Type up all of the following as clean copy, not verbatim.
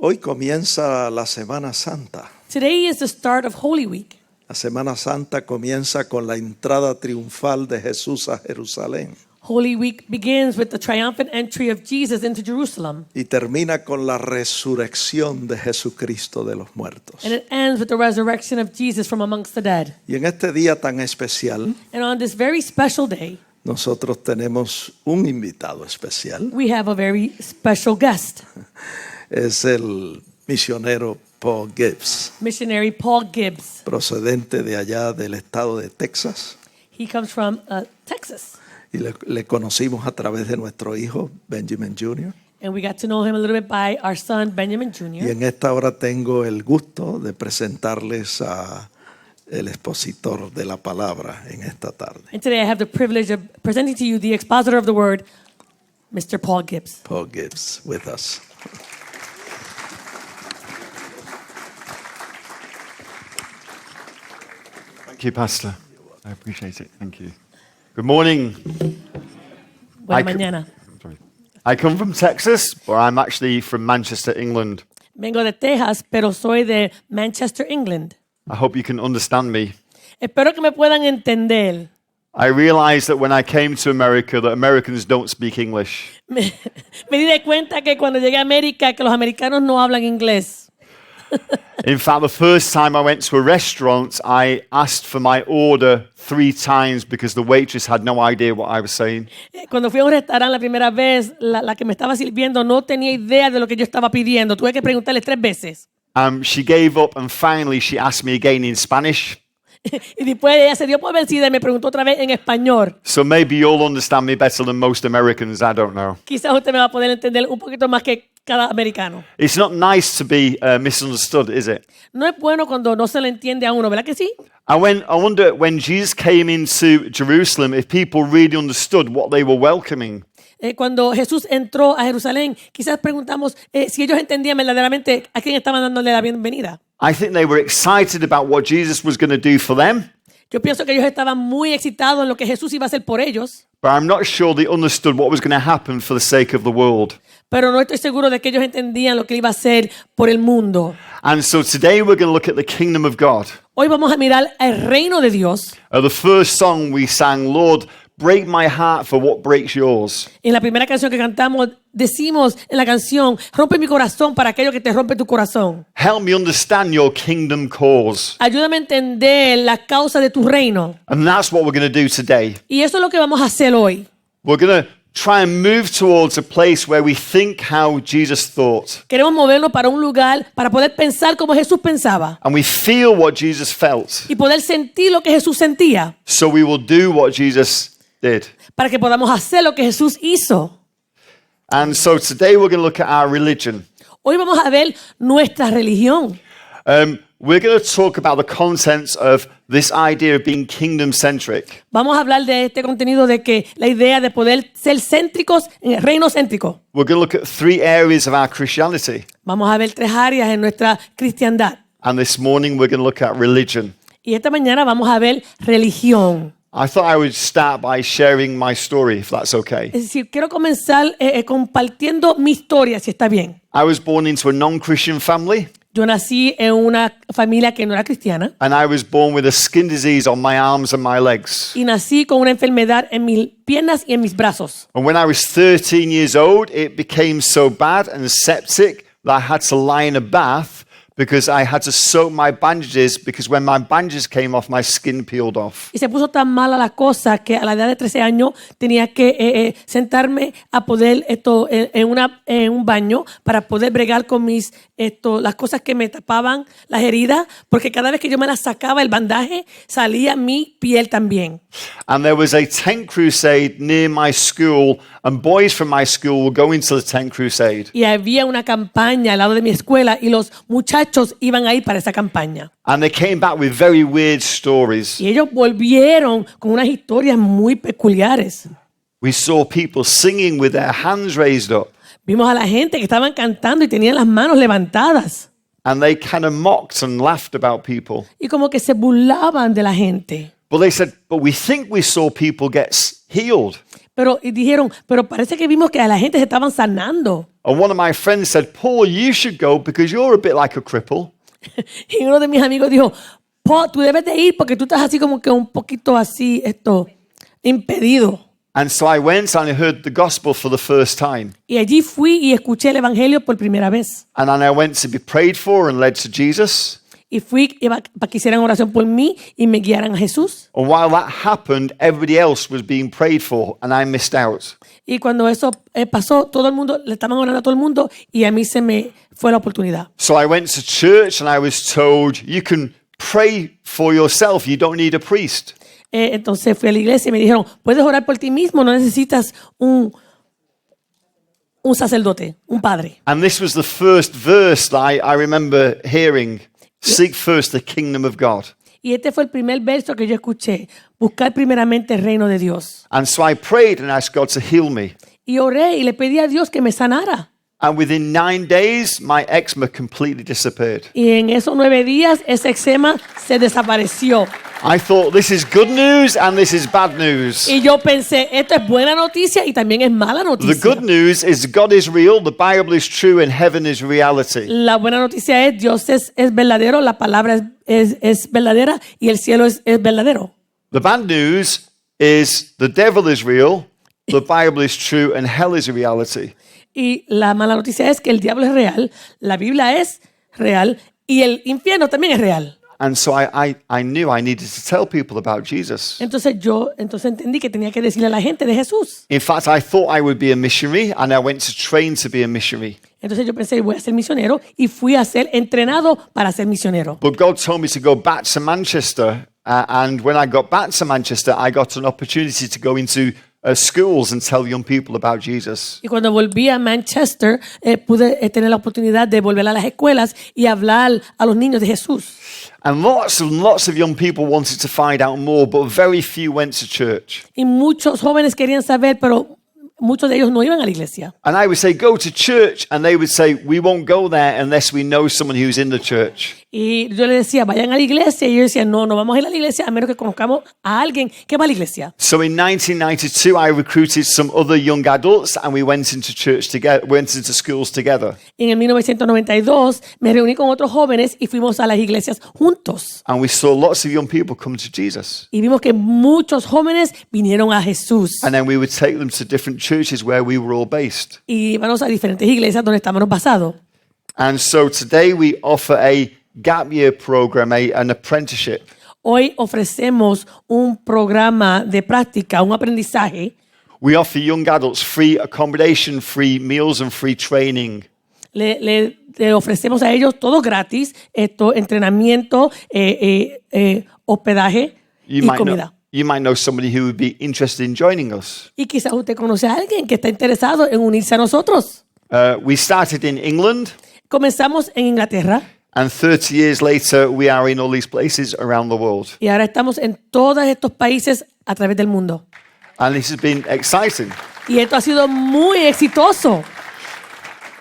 Hoy comienza la Semana Santa. Today is the start of Holy Week. La Semana Santa comienza con la entrada triunfal de Jesús a Jerusalén. Holy Week begins with the triumphant entry of Jesus into Jerusalem. Y termina con la resurrección de Jesucristo de los muertos. And it ends with the resurrection of Jesus from amongst the dead. Y en este día tan especial, And on this very special day, nosotros tenemos un invitado especial. we have a very special guest, Es el misionero Paul Gibbs, missionary Paul Gibbs. procedente de allá del estado de Texas. He comes from Texas. Y le conocimos a través de nuestro hijo Benjamin Jr. And we got to know him a little bit by our son, Benjamin Y Jr. en esta hora tengo el gusto de presentarles a el expositor de la palabra en esta tarde, And today I have the privilege of presenting to you the expositor of the word, Mr. Paul Gibbs. Paul Gibbs, with us. Thank you, Pastor. I appreciate it. Thank you. Good morning. Buena I co- mañana. Sorry. I come from Texas, but I'm actually from Manchester, England. Vengo de Texas, pero soy de Manchester, England. I hope you can understand me. Espero que me puedan entender. I realized that when I came to America, that Americans don't speak English. Me di de cuenta que cuando llegué a América, que los americanos no hablan inglés. In fact, the first time I went to a restaurant, I asked for my order 3 times because the waitress had no idea what I was saying. Cuando fui a un restaurante la primera vez, la que me estaba sirviendo no tenía idea de lo que yo estaba pidiendo. Tuve que preguntarle 3 veces. She gave up and finally she asked me again in Spanish. Y después ella se dio por vencida y me preguntó otra vez en español. So maybe you'll understand me better than most Americans, I don't know. Quizás usted me va a poder entender un poquito más que cada americano. It's not nice to be misunderstood, is it? No es bueno cuando no se le entiende a uno, ¿verdad que sí? I wonder when Jesus came into Jerusalem, if people really understood what they were welcoming. Cuando Jesús entró a Jerusalén, quizás preguntamos si ellos entendían verdaderamente a quién estaban dándole la bienvenida. I think they were excited about what Jesus was going to do for them, Yo pienso que ellos estaban muy excitados en lo que Jesús iba a hacer por ellos, but I'm not sure they understood what was going to happen for the sake of the world. pero no estoy seguro de que ellos entendían lo que iba a hacer por el mundo. And so today we're going to look at the kingdom of God. Hoy vamos a mirar el reino de Dios. The first song we sang, Lord, break my heart for what breaks yours. En la primera canción que cantamos, decimos en la canción, rompe mi corazón para aquello que te rompe tu corazón. Help me understand your kingdom cause. Ayúdame a entender la causa de tu reino. And that's what we're going to do today. Y eso es lo que vamos a hacer hoy. We're going to try and move towards a place where we think how Jesus thought. Queremos movernos para un lugar para poder pensar como Jesús pensaba And we feel what Jesus felt. y poder sentir lo que Jesús sentía, So we will do what Jesus did. para que podamos hacer lo que Jesús hizo. And so today we're going to look at our religion. Hoy vamos a ver nuestra religión. We're going to talk about the contents of this idea of being kingdom-centric. Vamos a hablar de este contenido de que la idea de poder ser céntricos en el reino céntrico. We're going to look at 3 areas of our Christianity. Vamos a ver 3 áreas en nuestra cristiandad. And this morning we're going to look at religion. Y esta mañana vamos a ver religión. I thought I would start by sharing my story, if that's okay. Es decir, quiero comenzar compartiendo mi historia, si está bien. I was born into a non-Christian family. Yo nací en una familia que no era cristiana And I was born with a skin disease on my arms and my legs. y nací con una enfermedad en mis piernas y en mis brazos. And when I was 13 years old, it became so bad and septic that I had to lie in a bath because I had to soak my bandages because when my bandages came off, my skin peeled off. Y se puso tan mala la cosa que a la edad de 13 años tenía que sentarme a poder en un baño para poder bregar con las cosas que me tapaban las heridas, porque cada vez que yo me las sacaba el bandaje salía mi piel también. And there was a tent crusade near my school, and boys from my school were going to the tent crusade. Y había una campaña al lado de mi escuela y los muchachos iban a ir para esa campaña. And they came back with very weird stories. Y ellos volvieron con unas historias muy peculiares. We saw people singing with their hands raised up. Vimos a la gente que estaban cantando y tenían las manos levantadas. And they kind of mocked and laughed about people. Y como que se burlaban de la gente. But they said, but we think we saw people get healed. Pero y dijeron, pero parece que vimos que a la gente se estaban sanando. And one of my friends said, Paul, you should go because you're a bit like a cripple. Y uno de mis amigos dijo, Paul, tú debes de ir porque tú estás así como que un poquito así, impedido. And so I went and I heard the gospel for the first time. Y allí fui y escuché el evangelio por primera vez. And then I went to be prayed for and led to Jesus. Y fui para que hicieran oración por mí y me guiaran a Jesús. And while that happened, everybody else was being prayed for and I missed out. Y cuando eso pasó, todo el mundo, le estaban orando a todo el mundo y a mí se me fue la oportunidad. So I went to church and I was told, you can pray for yourself, you don't need a priest. Entonces fui a la iglesia y me dijeron, puedes orar por ti mismo, no necesitas un sacerdote, un padre. And this was the first verse that I remember hearing. Seek first the kingdom of God. Y este fue el primer verso que yo escuché, buscar primeramente el reino de Dios. And so I prayed and asked God to heal me. Y oré y le pedí a Dios que me sanara. And within 9 days, my eczema completely disappeared. Y en esos 9 días ese eczema se desapareció. I thought, this is good news and this is bad news. Y yo pensé, esto es buena noticia y también es mala The noticia. good news is God is real, the Bible is true, and heaven is reality. La buena noticia es Dios es verdadero, la palabra es verdadera y el cielo es verdadero. The bad news is the devil is real, the Bible is true, and hell is a reality. Y la mala noticia es que el diablo es real, la Biblia es real y el infierno también es real. And so I knew I needed to tell people about Jesus. Entonces entendí que tenía que decirle a la gente de Jesús. In fact, I thought I would be a missionary, and I went to train to be a missionary. Entonces yo pensé, voy a ser misionero y fui a ser entrenado para ser misionero. But God told me to go back to Manchester, and when I got back to Manchester, I got an opportunity to go into schools and tell young people about Jesus. Y cuando volví a Manchester, pude tener la oportunidad de volver a las escuelas y hablar a los niños de Jesús. And lots of young people wanted to find out more, but very few went to church. Y muchos jóvenes querían saber, pero muchos de ellos no iban a la iglesia. And I would say, go to church, and they would say, we won't go there unless we know someone who's in the church. Y yo les decía, vayan a la iglesia. Y ellos decían, no vamos a ir a la iglesia a menos que conozcamos a alguien que va a la iglesia. So in 1992, I recruited some other young adults, and we went into church together, went into schools together. En el 1992 me reuní con otros jóvenes y fuimos a las iglesias juntos. And we saw lots of young people come to Jesus. Y vimos que muchos jóvenes vinieron a Jesús. And then we would take them to different churches where we were all based. Y íbamos a diferentes iglesias donde estábamos basados. And so today we offer a gap year program, an apprenticeship. Hoy ofrecemos un programa de práctica, un aprendizaje. We offer young adults free accommodation, free meals, and free training. Le ofrecemos a ellos todo gratis, entrenamiento, hospedaje y comida. You might know somebody who would be interested in joining us. Y quizás usted conoce a alguien que está interesado en unirse a nosotros. We started in England, Comenzamos en Inglaterra and 30 years later, we are in all these places around the world. y ahora estamos en todos estos países a través del mundo. And this has been exciting. Y esto ha sido muy exitoso.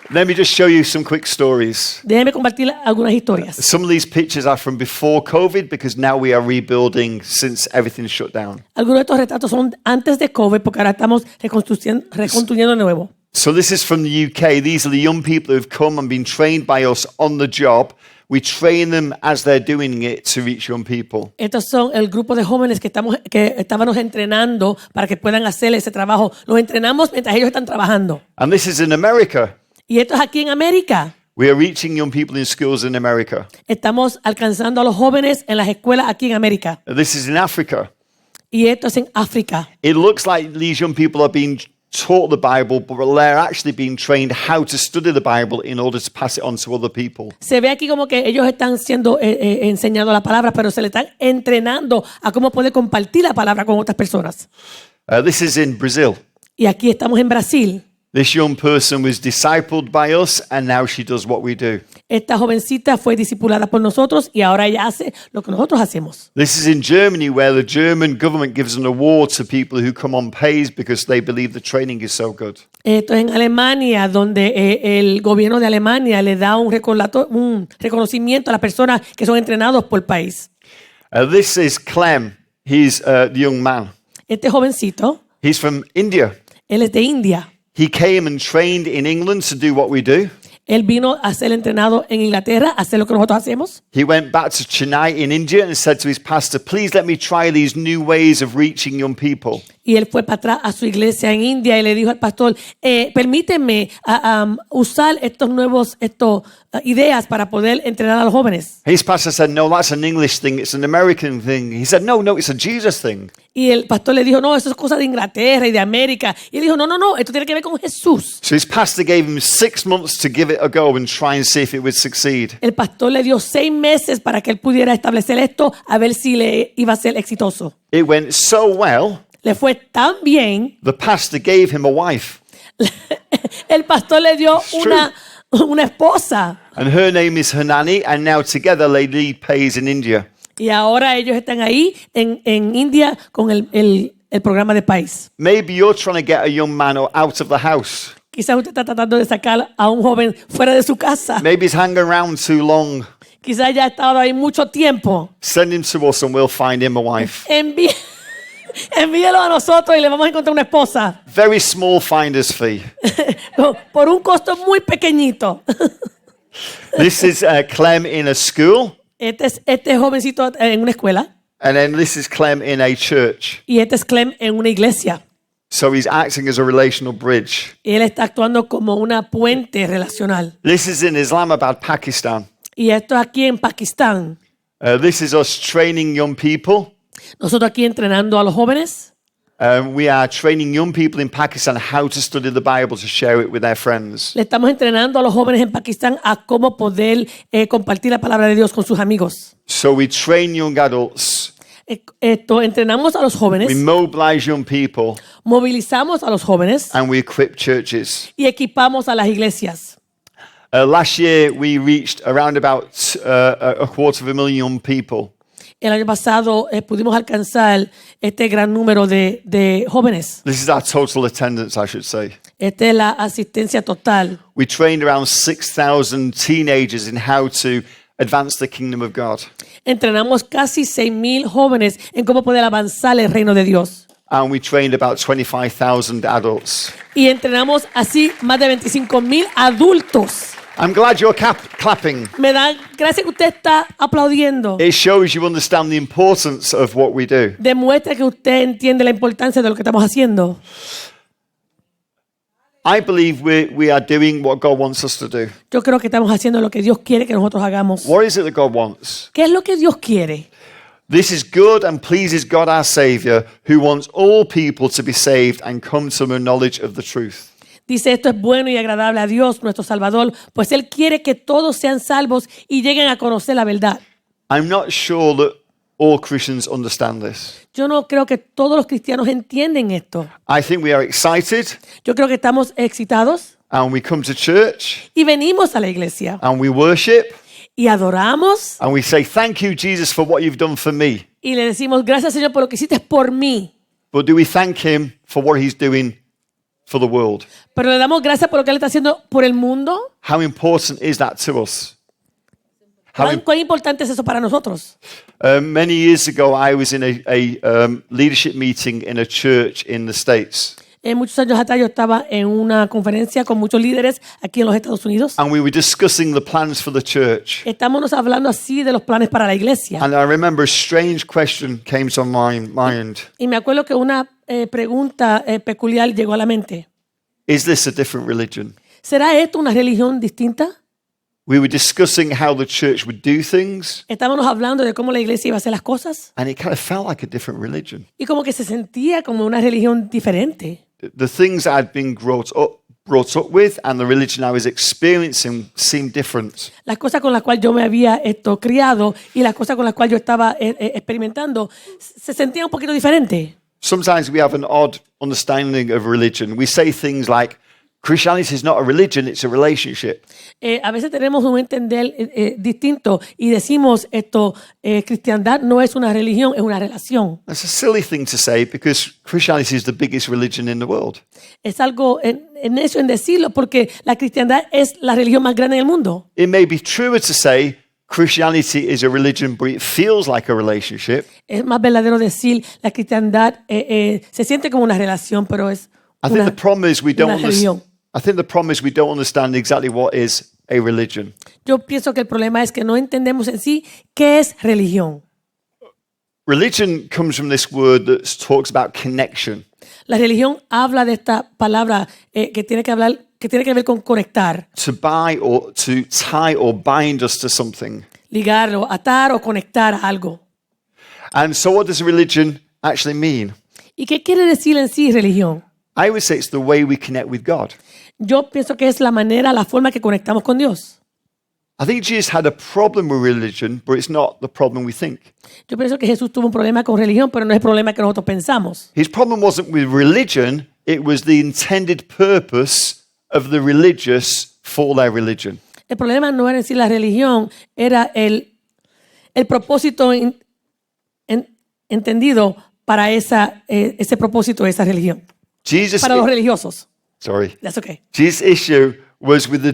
Let me just show you some quick stories. Déjeme compartir algunas historias. Some of these pictures are from before COVID because now we are rebuilding since everything shut down. Algunos de estos retratos son antes de COVID porque ahora estamos reconstruyendo de nuevo. So this is from the UK. These are the young people who have come and been trained by us on the job. We train them as they're doing it to reach young people. Estos son el grupo de jóvenes que estábamos entrenando para que puedan hacer ese trabajo. Los entrenamos mientras ellos están trabajando. And this is in America. Y esto es aquí en América. We are reaching young people in schools in America. Estamos alcanzando a los jóvenes en las escuelas aquí en América. This is in Africa. Y esto es en África. It looks like these young people are being taught the Bible, but they're actually being trained how to study the Bible in order to pass it on to other people. Se ve aquí como que ellos están siendo enseñando la palabra, pero se le están entrenando a cómo poder compartir la palabra con otras personas. This is in Brazil. Y aquí estamos en Brasil. This young person was discipled by us, and now she does what we do. Esta jovencita fue discipulada por nosotros y ahora ella hace lo que nosotros hacemos. This is in Germany, where the German government gives an award to people who come on pays because they believe the training is so good. Esto es en Alemania, donde el gobierno de Alemania le da un reconocimiento a las personas que son entrenados por el país. This is Clem. He's the young man. Este jovencito, He's from India. Él es de India. He came and trained in England to do what we do. Él vino a ser entrenado en Inglaterra, a hacer lo que nosotros hacemos. He went back to Chennai in India and said to his pastor, please let me try these new ways of reaching young people. Y él fue para atrás a su iglesia en India y le dijo al pastor, permíteme usar estos nuevos ideas para poder entrenar a los jóvenes. His pastor said, no, that's an English thing. It's an American thing. He said, no, it's a Jesus thing. Y el pastor le dijo, no, eso es cosa de Inglaterra y de América. Y él dijo, no, esto tiene que ver con Jesús. So his pastor gave him 6 months to give it a go and try and see if it would succeed. El pastor le dio 6 meses para que él pudiera establecer esto, a ver si le iba a ser exitoso. It went so well, Le fue tan bien, the pastor gave him a wife. el pastor le dio true. una esposa. And her name is Hanani, and now together they lead Pays in India. Y ahora ellos están ahí en India con el programa de país. Maybe you're trying to get a young man out of the house. Quizás usted está tratando de sacar a un joven fuera de su casa. Maybe he's hanging around too long. Quizás ya ha estado ahí mucho tiempo. Send him to us and we'll find him a wife. Envíelo a nosotros y le vamos a encontrar una esposa. Very small finder's fee. Por un costo muy pequeñito. This is Clem in a school. Este jovencito en una escuela. And then this is Clem in a church. Y este es Clem en una iglesia. So he's acting as a relational bridge. Y él está actuando como una puente relacional. This is in Islamabad, Pakistan. Y esto es aquí en Pakistán. This is us training young people. Nosotros aquí entrenando a los jóvenes. We are training young people in Pakistan how to study the Bible to share it with their friends. Le estamos entrenando a los jóvenes en Pakistán a cómo poder compartir la palabra de Dios con sus amigos. So we train young adults. Entrenamos a los jóvenes. We mobilize young people. Movilizamos a los jóvenes. And we equip churches. Y equipamos a las iglesias. Last year we reached around about 250,000 young people. El año pasado pudimos alcanzar este gran número de jóvenes. This is our total attendance, I should say. Esta es la asistencia total. We trained around 6,000 teenagers in how to advance the kingdom of God. Entrenamos casi 6,000 jóvenes en cómo poder avanzar el reino de Dios. And we trained about 25,000 adults. Y entrenamos así más de 25,000 adultos. I'm glad you're clapping. Me da gracias que usted está aplaudiendo. It shows you understand the importance of what we do. Demuestra que usted entiende la importancia de lo que estamos haciendo. I believe we are doing what God wants us to do. Yo creo que estamos haciendo lo que Dios quiere que nosotros hagamos. What is it that God wants? ¿Qué es lo que Dios quiere? This is good and pleases God our Savior, who wants all people to be saved and come to the knowledge of the truth. Dice, esto es bueno y agradable a Dios, nuestro Salvador, pues Él quiere que todos sean salvos y lleguen a conocer la verdad. I'm not sure that all Christians understand this. Yo no creo que todos los cristianos entienden esto. I think we are excited Yo creo que estamos excitados and we come to church y venimos a la iglesia and we worship y adoramos and we say, thank you, Jesus, for what you've done for me. y le decimos, gracias Señor por lo que hiciste por mí. But do we thank him for what he's doing for the world? Pero le damos gracias por lo que Él está haciendo por el mundo. How important is that to us? ¿Cuán importante es eso para nosotros? Many years ago, I was in a leadership meeting in a church in the States. Muchos años atrás yo estaba en una conferencia con muchos líderes aquí en los Estados Unidos. And we were discussing the plans for the church. Estamos hablando así de los planes para la iglesia. And I remember a strange question came to my mind. Y me acuerdo que una pregunta peculiar llegó a la mente. Is this a different religion? ¿Será esto una religión distinta? We were discussing how the church would do things. Estábamos hablando de cómo la iglesia iba a hacer las cosas. And it kind of felt like a different religion. Y como que se sentía como una religión diferente. The things I'd been brought up with and the religion I was experiencing seemed different. Las cosas con las cuales yo me había criado y las cosas con las cuales yo estaba experimentando se sentían un poquito diferentes. Sometimes we have an odd understanding of religion. We say things like, Christianity is not a religion, it's a relationship. A veces tenemos un entender distinto y decimos cristiandad no es una religión, es una relación. That's a silly thing to say because Christianity is the biggest religion in the world. Es algo necio en decirlo porque la cristiandad es la religión más grande del mundo. It may be truer to say Christianity is a religion, but it feels like a relationship. Es más verdadero decir la cristiandad se siente como una relación, pero es I think the problem is we don't una religión. I think the problem is we don't understand exactly what is a religion. Yo pienso que el problema es que no entendemos en sí qué es religión. Religion comes from this word that talks about connection. La religión habla de esta palabra que tiene que ver con conectar, To buy or to tie or bind us to something. ligarlo, atar o conectar a algo. And so what does religion actually mean? ¿Y qué quiere decir en sí religión? I would say it's the way we connect with God. Yo pienso que es la manera, la forma que conectamos con Dios. I think Jesus had a problem with religion, but it's not the problem we think. Yo pienso que Jesús tuvo un problema con religión, pero no es el problema que nosotros pensamos. His problem wasn't with religion, it was the intended purpose of the religious for their religion. El problema no era en sí la religión, era el propósito entendido para ese propósito de esa religión. Para los religiosos. Sorry. That's okay. Jesus' issue was with the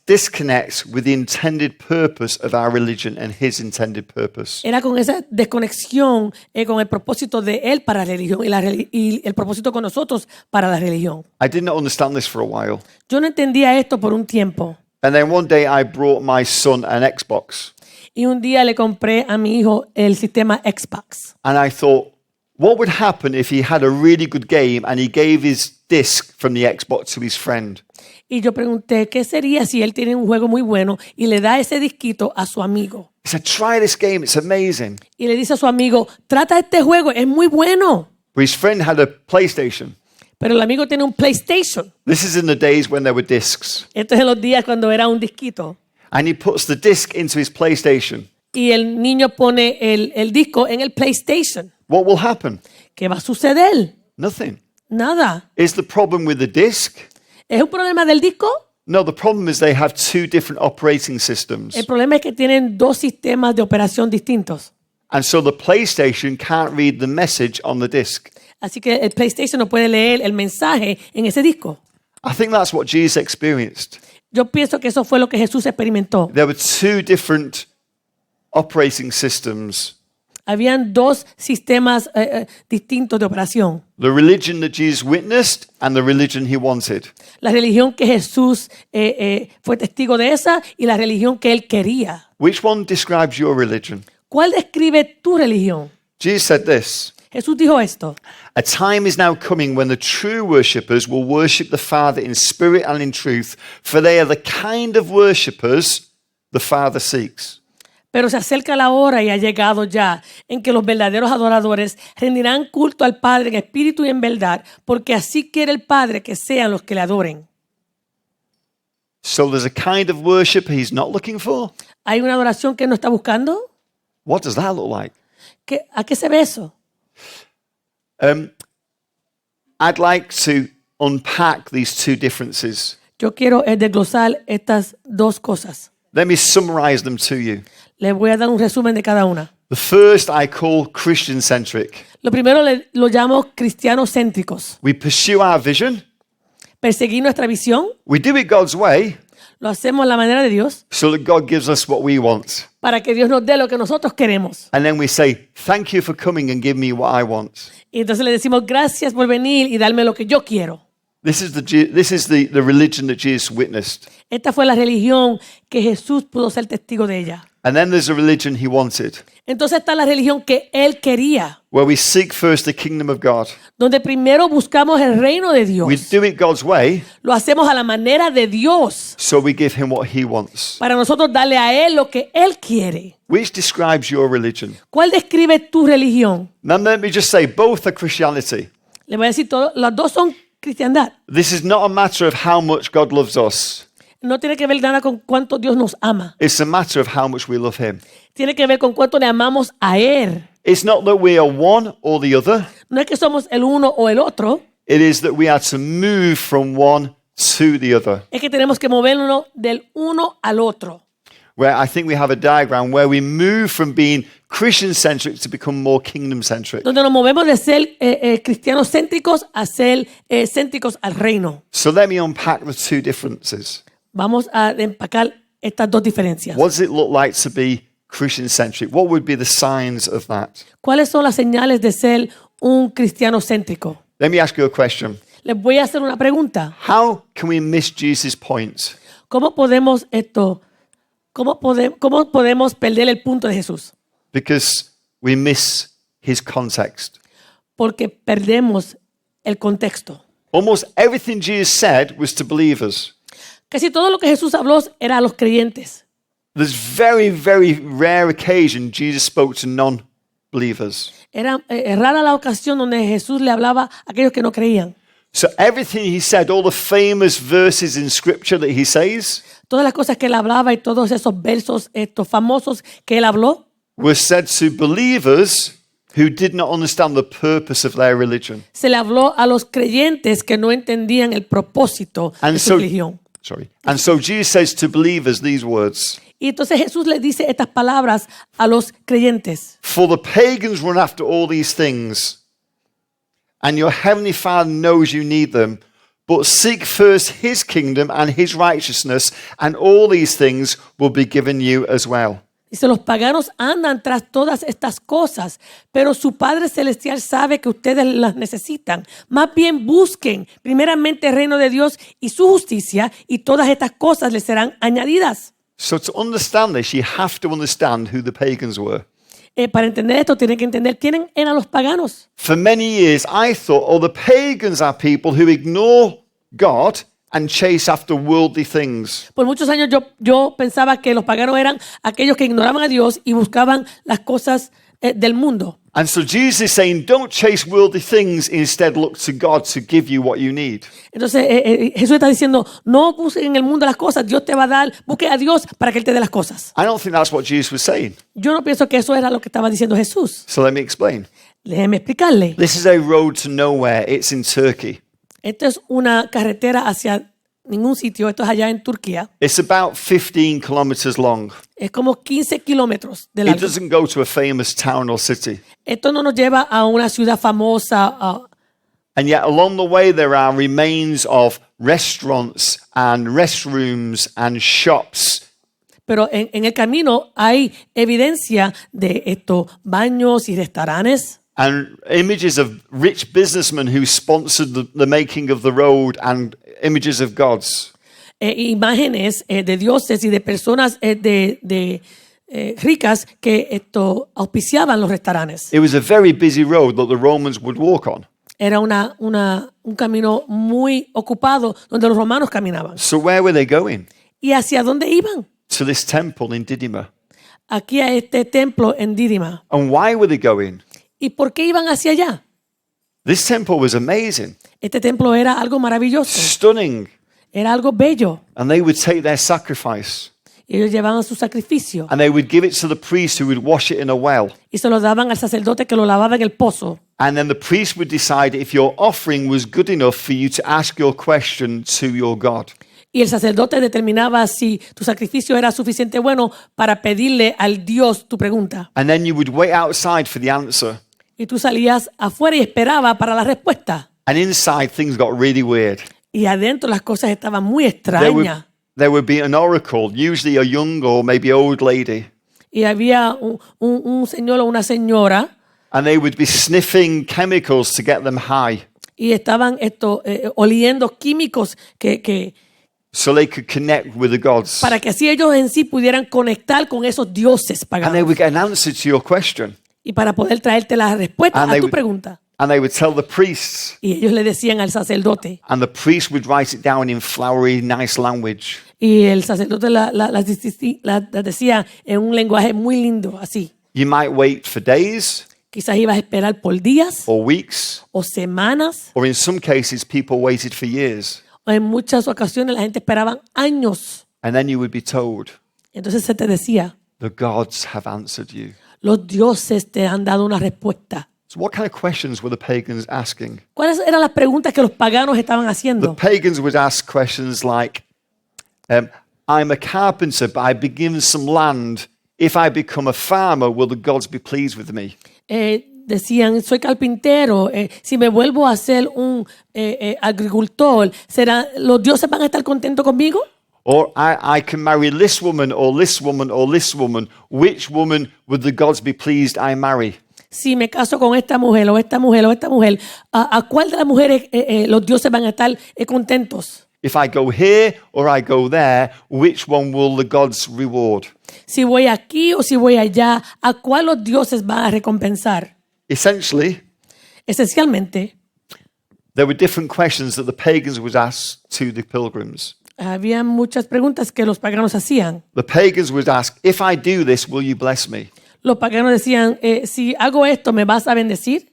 disconnect with the intended purpose of our religion and his intended purpose. Era con esa desconexión con el propósito de él para la religión y el propósito con nosotros para la religión. I did not understand this for a while. Yo no entendía esto por un tiempo. And then one day I brought my son an Xbox. Y un día le compré a mi hijo el sistema Xbox. And I thought, what would happen if he had a really good game and he gave his disc from the Xbox to his friend? Y yo pregunté, ¿qué sería si él tiene un juego muy bueno y le da ese disquito a su amigo? He said, try this game, it's amazing. Y le dice a su amigo, trata este juego, es muy bueno. But his friend had a PlayStation. Pero el amigo tiene un PlayStation. This is in the days when there were discs. Esto es en los días cuando era un disquito. And he puts the disc into his PlayStation. Y el niño pone el disco en el PlayStation. What will happen? ¿Qué va a suceder? Nothing. Nada. Is the problem with the disc? ¿Es un problema del disco? No, the problem is they have two different operating systems. El problema es que tienen dos sistemas de operación distintos. And so the PlayStation can't read the message on the disc. Así que el PlayStation no puede leer el mensaje en ese disco. I think that's what Jesus experienced. Yo pienso que eso fue lo que Jesús experimentó. There were two different operating systems. Habían dos sistemas distintos de operación. The religion that Jesus witnessed and the religion he wanted. La religión que Jesús fue testigo de esa y la religión que él quería. Which one describes your religion? ¿Cuál describe tu religión? Jesus said this. Jesús dijo esto. A time is now coming when the true worshippers will worship the Father in spirit and in truth, for they are the kind of worshippers the Father seeks. Pero se acerca la hora y ha llegado ya en que los verdaderos adoradores rendirán culto al Padre en espíritu y en verdad, porque así quiere el Padre que sean los que le adoren. So there's a kind of worship he's not looking for? ¿Hay una adoración que él no está buscando? What does that look like? ¿A qué se ve eso? I'd like to unpack these two differences. Yo quiero desglosar estas dos cosas. Let me summarize them to you. Les voy a dar un resumen de cada una. The first I call Christian-centric. Lo primero lo llamo cristianos céntricos. We pursue our vision. Perseguir nuestra visión, We do it God's way lo hacemos a la manera de Dios so that God gives us what we want. para que Dios nos dé lo que nosotros queremos. And then we say, thank you for coming and give me what I want. Y entonces le decimos gracias por venir y darme lo que yo quiero. This is the religion that Jesus witnessed. Esta fue la religión que Jesús pudo ser testigo de ella. And then there's a religion he wanted, Entonces está la religión que él quería, where we seek first the kingdom of God. donde primero buscamos el reino de We Dios. do it God's way, Lo hacemos a la manera de Dios so we give him what he wants. para nosotros darle a él lo que él quiere. Which describes your religion? ¿Cuál describe tu religión? Now let me just say, both are Christianity. Le voy a decir todo, las dos son cristiandad. This is not a matter of how much God loves us. No tiene que ver nada con cuánto Dios nos ama. It's a matter of how much we love him. Tiene que ver con cuánto le amamos a él. It's not that we are one or the other. No es que somos el uno o el otro. It is that we are to move from one to the other. Es que tenemos que movernos del uno al otro. Where I think we have a diagram where we move from being Christian-centric to become more kingdom-centric. Donde nos movemos de ser cristianos céntricos a ser céntricos al reino. So let me unpack the two differences. Vamos a empacar estas dos diferencias. What does it look like to be Christian-centric? What would be the signs of that? ¿Cuáles son las señales de ser un cristiano céntrico? Let me ask you a question. Les voy a hacer una pregunta. How can we miss Jesus' point? ¿Cómo podemos cómo podemos perder el punto de Jesús? Because we miss his context. Porque perdemos el contexto. Almost everything Jesus said was to believers. Casi todo lo que Jesús habló era a los creyentes. There's very, very rare occasion Jesus spoke to non-believers. Era rara la ocasión donde Jesús le hablaba a aquellos que no creían. So everything he said, all the famous verses in scripture that he says, Todas las cosas que él hablaba y todos esos versos famosos que él habló were said to believers who did not understand the purpose of their religion. se le habló a los creyentes que no entendían el propósito de su religión. And so Jesus says to believers these words, Y entonces Jesús le dice estas palabras a los creyentes. for the pagans run after all these things, and your heavenly Father knows you need them, but seek first his kingdom and his righteousness, and all these things will be given you as well. Dice, los paganos andan tras todas estas cosas, pero su Padre Celestial sabe que ustedes las necesitan. Más bien busquen primeramente el reino de Dios y su justicia, y todas estas cosas les serán añadidas. So to understand this, you have to understand who the pagans were. Para entender esto, tienen que entender quiénes eran los paganos. For many years, I thought, oh, the pagans are people who ignore God and chase after worldly things. Por muchos años yo pensaba que los paganos eran aquellos que ignoraban a Dios y buscaban las cosas del mundo. And so Jesus is saying, don't chase worldly things, instead look to God to give you what you need. Entonces Jesús está diciendo, no busquen en el mundo las cosas, Dios te va a dar, busque a Dios para que Él te dé las cosas. I don't think that's what Jesus was saying. Yo no pienso que eso era lo que estaba diciendo Jesús. So let me explain. Déjeme explicarle. This is a road to nowhere. It's in Turkey. Esto es una carretera hacia ningún sitio, esto es allá en Turquía. It's about 15 kilometers long. Es como 15 kilómetros de It largo. doesn't go to a famous town or city. Esto no nos lleva a una ciudad famosa. And yet along the way there are remains of restaurants and restrooms and shops. Pero en el camino hay evidencia de estos baños y restaurantes. And images of rich businessmen who sponsored the making of the road, and images of gods. Imágenes de dioses y de personas ricas que auspiciaban los restaurantes. It was a very busy road that the Romans would walk on. Era un camino muy ocupado donde los romanos caminaban. So where were they going? ¿Y hacia dónde iban? To this temple in Didyma. Aquí a este templo en Dídima. And why were they going? ¿Y por qué iban hacia allá? This temple was amazing, Este templo era algo maravilloso, stunning, era algo bello. and they would take their sacrifice Y ellos llevaban su sacrificio and they would give it to the priest who would wash it in a well. y se lo daban al sacerdote que lo lavaba en el pozo. And then the priest would decide if your offering was good enough for you to ask your question to your God. Y el sacerdote determinaba si tu sacrificio era suficiente bueno para pedirle al Dios tu pregunta. And then you would wait outside for the answer. Y tú salías afuera y esperaba para la respuesta. And inside things got really weird. Y adentro las cosas estaban muy extrañas. There would be an oracle, usually a young or maybe old lady. Y había un señor o una señora And they would be sniffing chemicals to get them high y estaban oliendo químicos que so they could connect with the gods. para que así ellos en sí pudieran conectar con esos dioses And they paganos. would get an answer to your question. Y para poder traerte la respuesta And a they tu would- pregunta. And they would tell the priests. Y ellos le decían al sacerdote. And the priest would write it down in flowery, nice language. Y el sacerdote las decía en un lenguaje muy lindo, así. You might wait for days Quizás ibas a esperar por días or weeks, o semanas. or in some cases, people waited for years. O en muchas ocasiones la gente esperaba años. And then you would be told, Entonces se te decía, the gods have answered you. los dioses te han dado una respuesta. So, what kind of questions were the pagans asking? ¿Cuáles eran las preguntas que los paganos estaban The haciendo? pagans would ask questions like, I'm a carpenter, but I've been given some land. If I become a farmer, will the gods be pleased with me? Decían, soy carpintero, si me vuelvo a ser un agricultor, ¿los dioses van a estar contentos conmigo? Or I can marry this woman or this woman or this woman. Which woman would the gods be pleased I marry? Si me caso con esta mujer o esta mujer o esta mujer, ¿a cuál de las mujeres los dioses van a estar contentos? If I go here or I go there, which one will the gods reward? Si voy aquí o si voy allá, ¿a cuál los dioses van a recompensar? Essentially, Esencialmente, there were different questions that the pagans would ask to the pilgrims. había muchas preguntas que los paganos hacían. The pagans would ask, if I do this, will you bless me? Los paganos decían, si hago esto, ¿me vas a bendecir?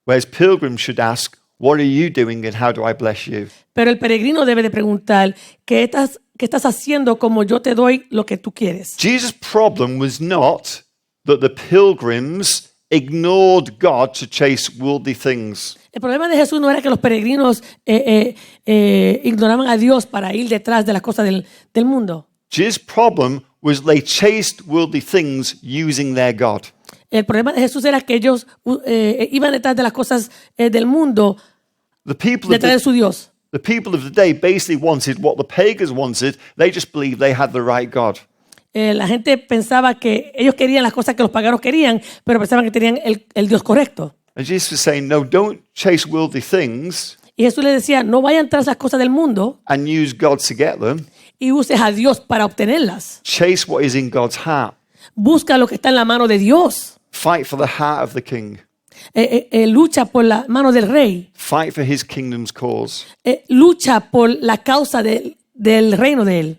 Whereas pilgrims should ask, what are you doing and how do I bless you? Pero el peregrino debe de preguntar, ¿qué estás haciendo como yo te doy lo que tú quieres? Jesus' problem was not that the pilgrims ignored God to chase worldly things. El problema de Jesús no era que los peregrinos ignoraban a Dios para ir detrás de las cosas del mundo. Jesus' problem was they chased worldly things using their God. El problema de Jesús era que ellos iban detrás de las cosas del mundo, The people, of detrás de su Dios. the people of the day basically wanted what the pagans wanted. They just believed they had the right God. La gente pensaba que ellos querían las cosas que los paganos querían, pero pensaban que tenían el Dios correcto. And Jesus was saying, no, don't chase worldly things Y Jesús les decía, no vayan tras las cosas del mundo and use God to get them. y uses a Dios para obtenerlas. Chase what is in God's heart. Busca lo que está en la mano de Dios. Fight for the heart of the king. Lucha por la mano del rey. Fight for his kingdom's cause. Lucha por la causa del reino de él.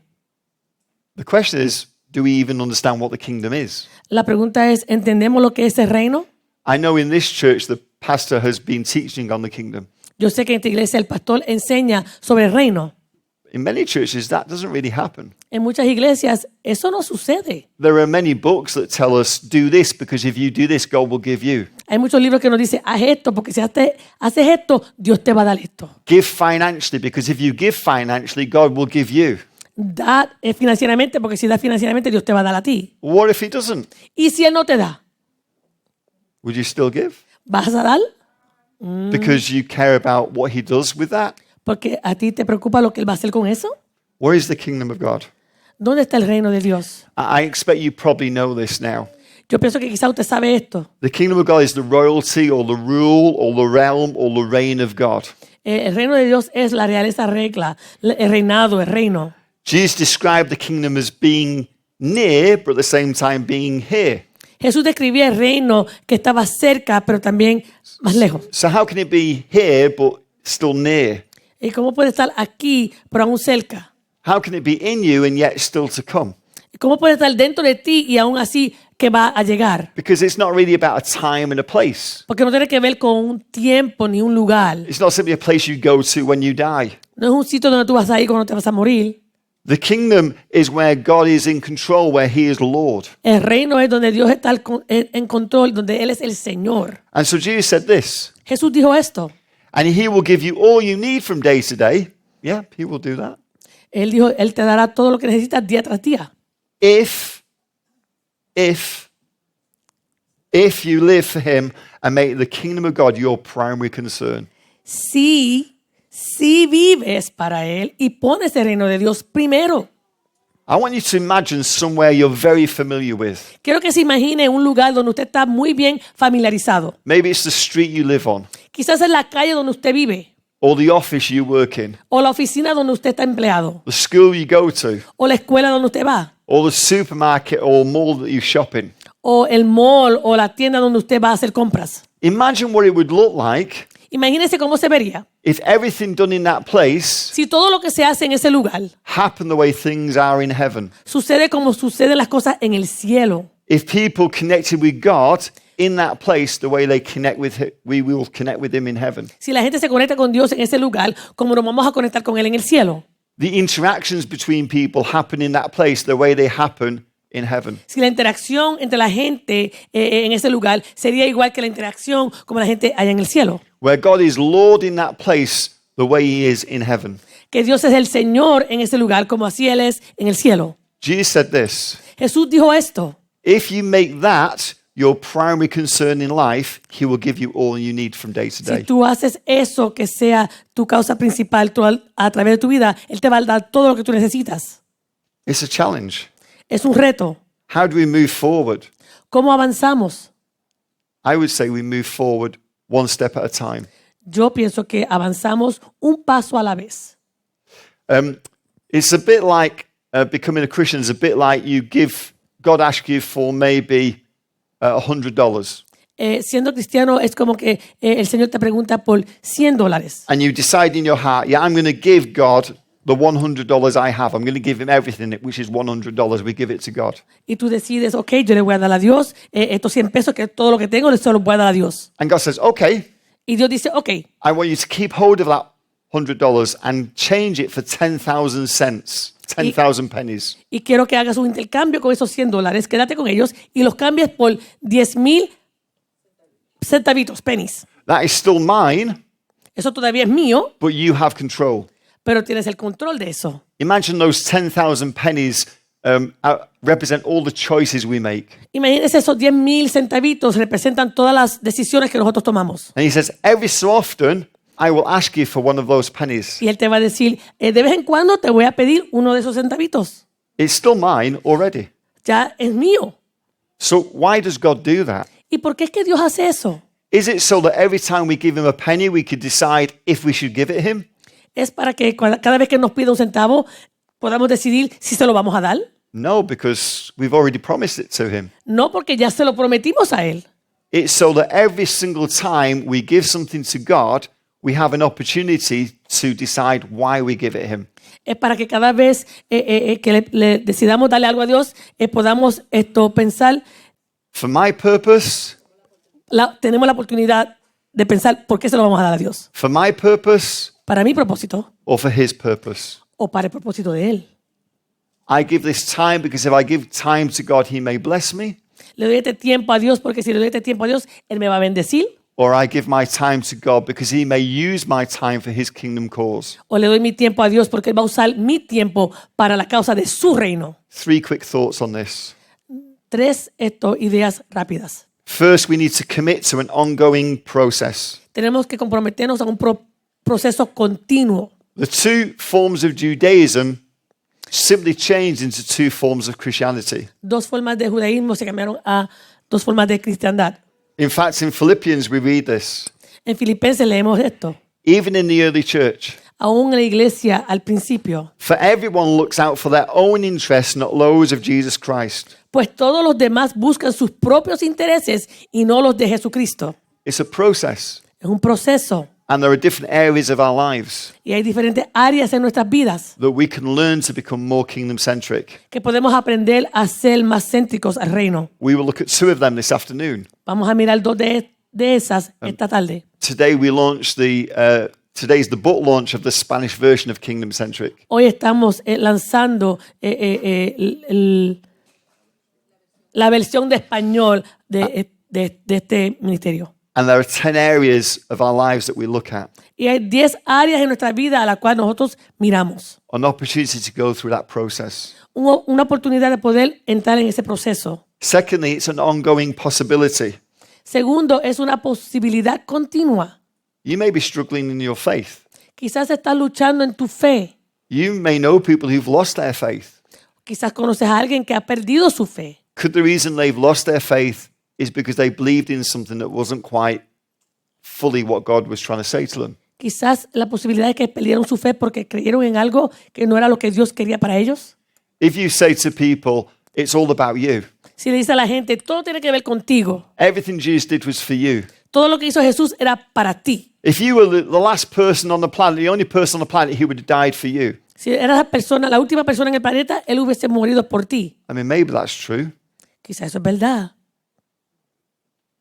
The question is, do we even understand what the kingdom is? La pregunta es, ¿entendemos lo que es el reino? I know in this church the pastor has been teaching on the kingdom. Yo sé que en esta iglesia el pastor enseña sobre el reino. In many churches, that doesn't really happen. En muchas iglesias eso no sucede. There are many books that tell us, do this, because if you do this, God will give you. Hay muchos libros que nos dicen, haz esto, porque si haces esto, Dios te va a dar esto. Give financially, because if you give financially, God will give you. Da financieramente, porque si das financieramente, Dios te va a dar a ti. What if he doesn't? Y si Él no te da, Would you still give? ¿vas a dar? Because you care about what he does with that? Porque a ti te preocupa lo que Él va a hacer con eso. Where is the kingdom of God? ¿Dónde está el reino de Dios? I expect you probably know this now. Yo pienso que quizá usted sabe esto. The kingdom of God is the royalty or the rule or the realm or the reign of God. El reino de Dios es la realeza regla, el reinado, el reino. Jesus described the kingdom as being near, but at the same time being here. Jesús describía el reino que estaba cerca, pero también más lejos. So how can it be here, but still near? ¿Y cómo puede estar aquí, pero aún cerca? How can it be in you and yet still to come? ¿Cómo puede estar dentro de ti y aún así que va a llegar? Because it's not really about a time and a place. Porque no tiene que ver con un tiempo ni un lugar. It's not simply a place you go to when you die. No es un sitio donde tú vas a ir cuando te vas a morir. The kingdom is where God is in control, where he is Lord. El reino es donde Dios está en control, donde Él es el Señor. And so Jesus said this, Jesús dijo esto. and he will give you all you need from day to day. Yeah, he will do that. Él dijo, Él te dará todo lo que necesitas día tras día. If you live for him and make the kingdom of God your primary concern. Si vives para Él y pones el reino de Dios primero. I want you to imagine somewhere you're very familiar with. Quiero que se imagine un lugar donde usted está muy bien familiarizado. Maybe it's the street you live on, Quizás es la calle donde usted vive, or the office you work in, o la oficina donde usted está empleado, the school you go to, o la escuela donde usted va, or the supermarket or mall that you shop in. o el mall o la tienda donde usted va a hacer compras. Imagine what it would look like Imagínese cómo se vería if everything done in that place si todo lo que se hace en ese lugar happened the way things are in heaven. sucede como suceden las cosas en el cielo. If people connected with God in that place the way they connect with him, we will connect with him in heaven. Si la gente se conecta con Dios en ese lugar, como nos vamos a conectar con Él en el cielo. The interactions between people happen in that place the way they happen in heaven. Si la interacción entre la gente en ese lugar sería igual que la interacción como la gente allá en el cielo. Where God is Lord in that place the way he is in heaven. Que Dios es el Señor en ese lugar como así Él es en el cielo. Jesus said this, Jesús dijo esto. if you make that your primary concern in life, He will give you all you need from day to Si day. tú haces eso que sea tu causa principal a través de tu vida, Él te va a dar todo lo que tú necesitas. It's a challenge. Es un reto. How do we move forward? ¿Cómo avanzamos? I would say we move forward one step at a time. Yo pienso que avanzamos un paso a la vez. It's a bit like becoming a Christian is a bit like God asks you for maybe $100. Siendo cristiano es como que el Señor te pregunta por $100. And you decide in your heart, yeah, I'm going to give God the $100 I have. I'm going to give Him everything, which is $100. We give it to God. Y tú decides, ok, yo le voy a dar a Dios estos 100 pesos, que es todo lo que tengo, se los voy a dar a Dios. And God says, okay, Y Dios dice, ok, I want you to keep hold of that $100 and change it for 10,000 cents, 10,000 pennies. y quiero que hagas un intercambio con esos $100, quédate con ellos y los cambies por 10,000 centavitos, pennies. That is still mine, Eso todavía es mío, but you have control. pero tienes el control de eso. Imagine those 10,000 pennies represent all the choices we make. Imagínense, esos 10,000 centavitos representan todas las decisiones que nosotros tomamos. And He says, every so often, I will ask you for one of those pennies. Y Él te va a decir, de vez en cuando te voy a pedir uno de esos centavitos. It's still mine already. Ya es mío. So why does God do that? ¿Y por qué es que Dios hace eso? Is it so that every time we give Him a penny, we could decide if we should give it Him? ¿Es para que cada vez que nos pida un centavo podamos decidir si se lo vamos a dar? No, because we've already promised it to Him. No, porque ya se lo prometimos a Él. It's so that every single time we give something to God, we have an opportunity to decide why we give it Him. Es para que cada vez que le decidamos darle algo a Dios, podamos pensar, For my purpose, tenemos la oportunidad de pensar por qué se lo vamos a dar a Dios. for my purpose, ¿Para mi propósito or for His purpose. o para el propósito de Él? I give this time because if I give time to God, He may bless me. Le doy este tiempo a Dios porque si le doy este tiempo a Dios, Él me va a bendecir. Or I give my time to God because He may use my time for His kingdom cause. O le doy mi tiempo a Dios porque Él va a usar mi tiempo para la causa de su reino. 3 quick thoughts on this. 3 ideas rápidas. First, we need to commit to an ongoing process. Tenemos que comprometernos a un proceso continuo. The two forms of Judaism simply changed into two forms of Christianity. 2 formas de judaísmo se cambiaron a 2 formas de cristiandad. In fact, in Philippians, we read this. En Filipenses leemos esto. Even in the early church, Aún en la iglesia al principio. for everyone looks out for their own interests, not those of Jesus Christ. Pues todos los demás buscan sus propios intereses y no los de Jesucristo. It's a process, Es un proceso and there are different areas of our lives y hay diferentes áreas en nuestras vidas that we can learn to become more kingdom-centric. que podemos aprender a ser más céntricos al reino. We will look at 2 of them this afternoon. Vamos a mirar 2 de esas esta tarde. Today we launched today's the book launch of the Spanish version of Kingdom Centric. Hoy estamos lanzando la versión de español de este ministerio. And there are 10 areas of our lives that we look at. Y hay 10 áreas en nuestra vida a las cuales nosotros miramos. An opportunity to go through that process. Una oportunidad de poder entrar en ese proceso. Secondly, it's an ongoing possibility. Segundo, es una posibilidad continua. You may be struggling in your faith. Quizás estás luchando en tu fe. You may know people who've lost their faith. Quizás conoces a alguien que ha perdido su fe. Could the reason they've lost their faith is because they believed in something that wasn't quite fully what God was trying to say to them? Quizás la posibilidad es que perdieron su fe porque creyeron en algo que no era lo que Dios quería para ellos. If you say to people, it's all about you, Si le dice a la gente, todo tiene que ver contigo. everything Jesus did was for you. Todo lo que hizo Jesús era para ti. If you were the last person on the planet, the only person on the planet who would have died for you, Si eras la última persona en el planeta, Él hubiese morido por ti. I mean, maybe that's true. Quizás eso es verdad.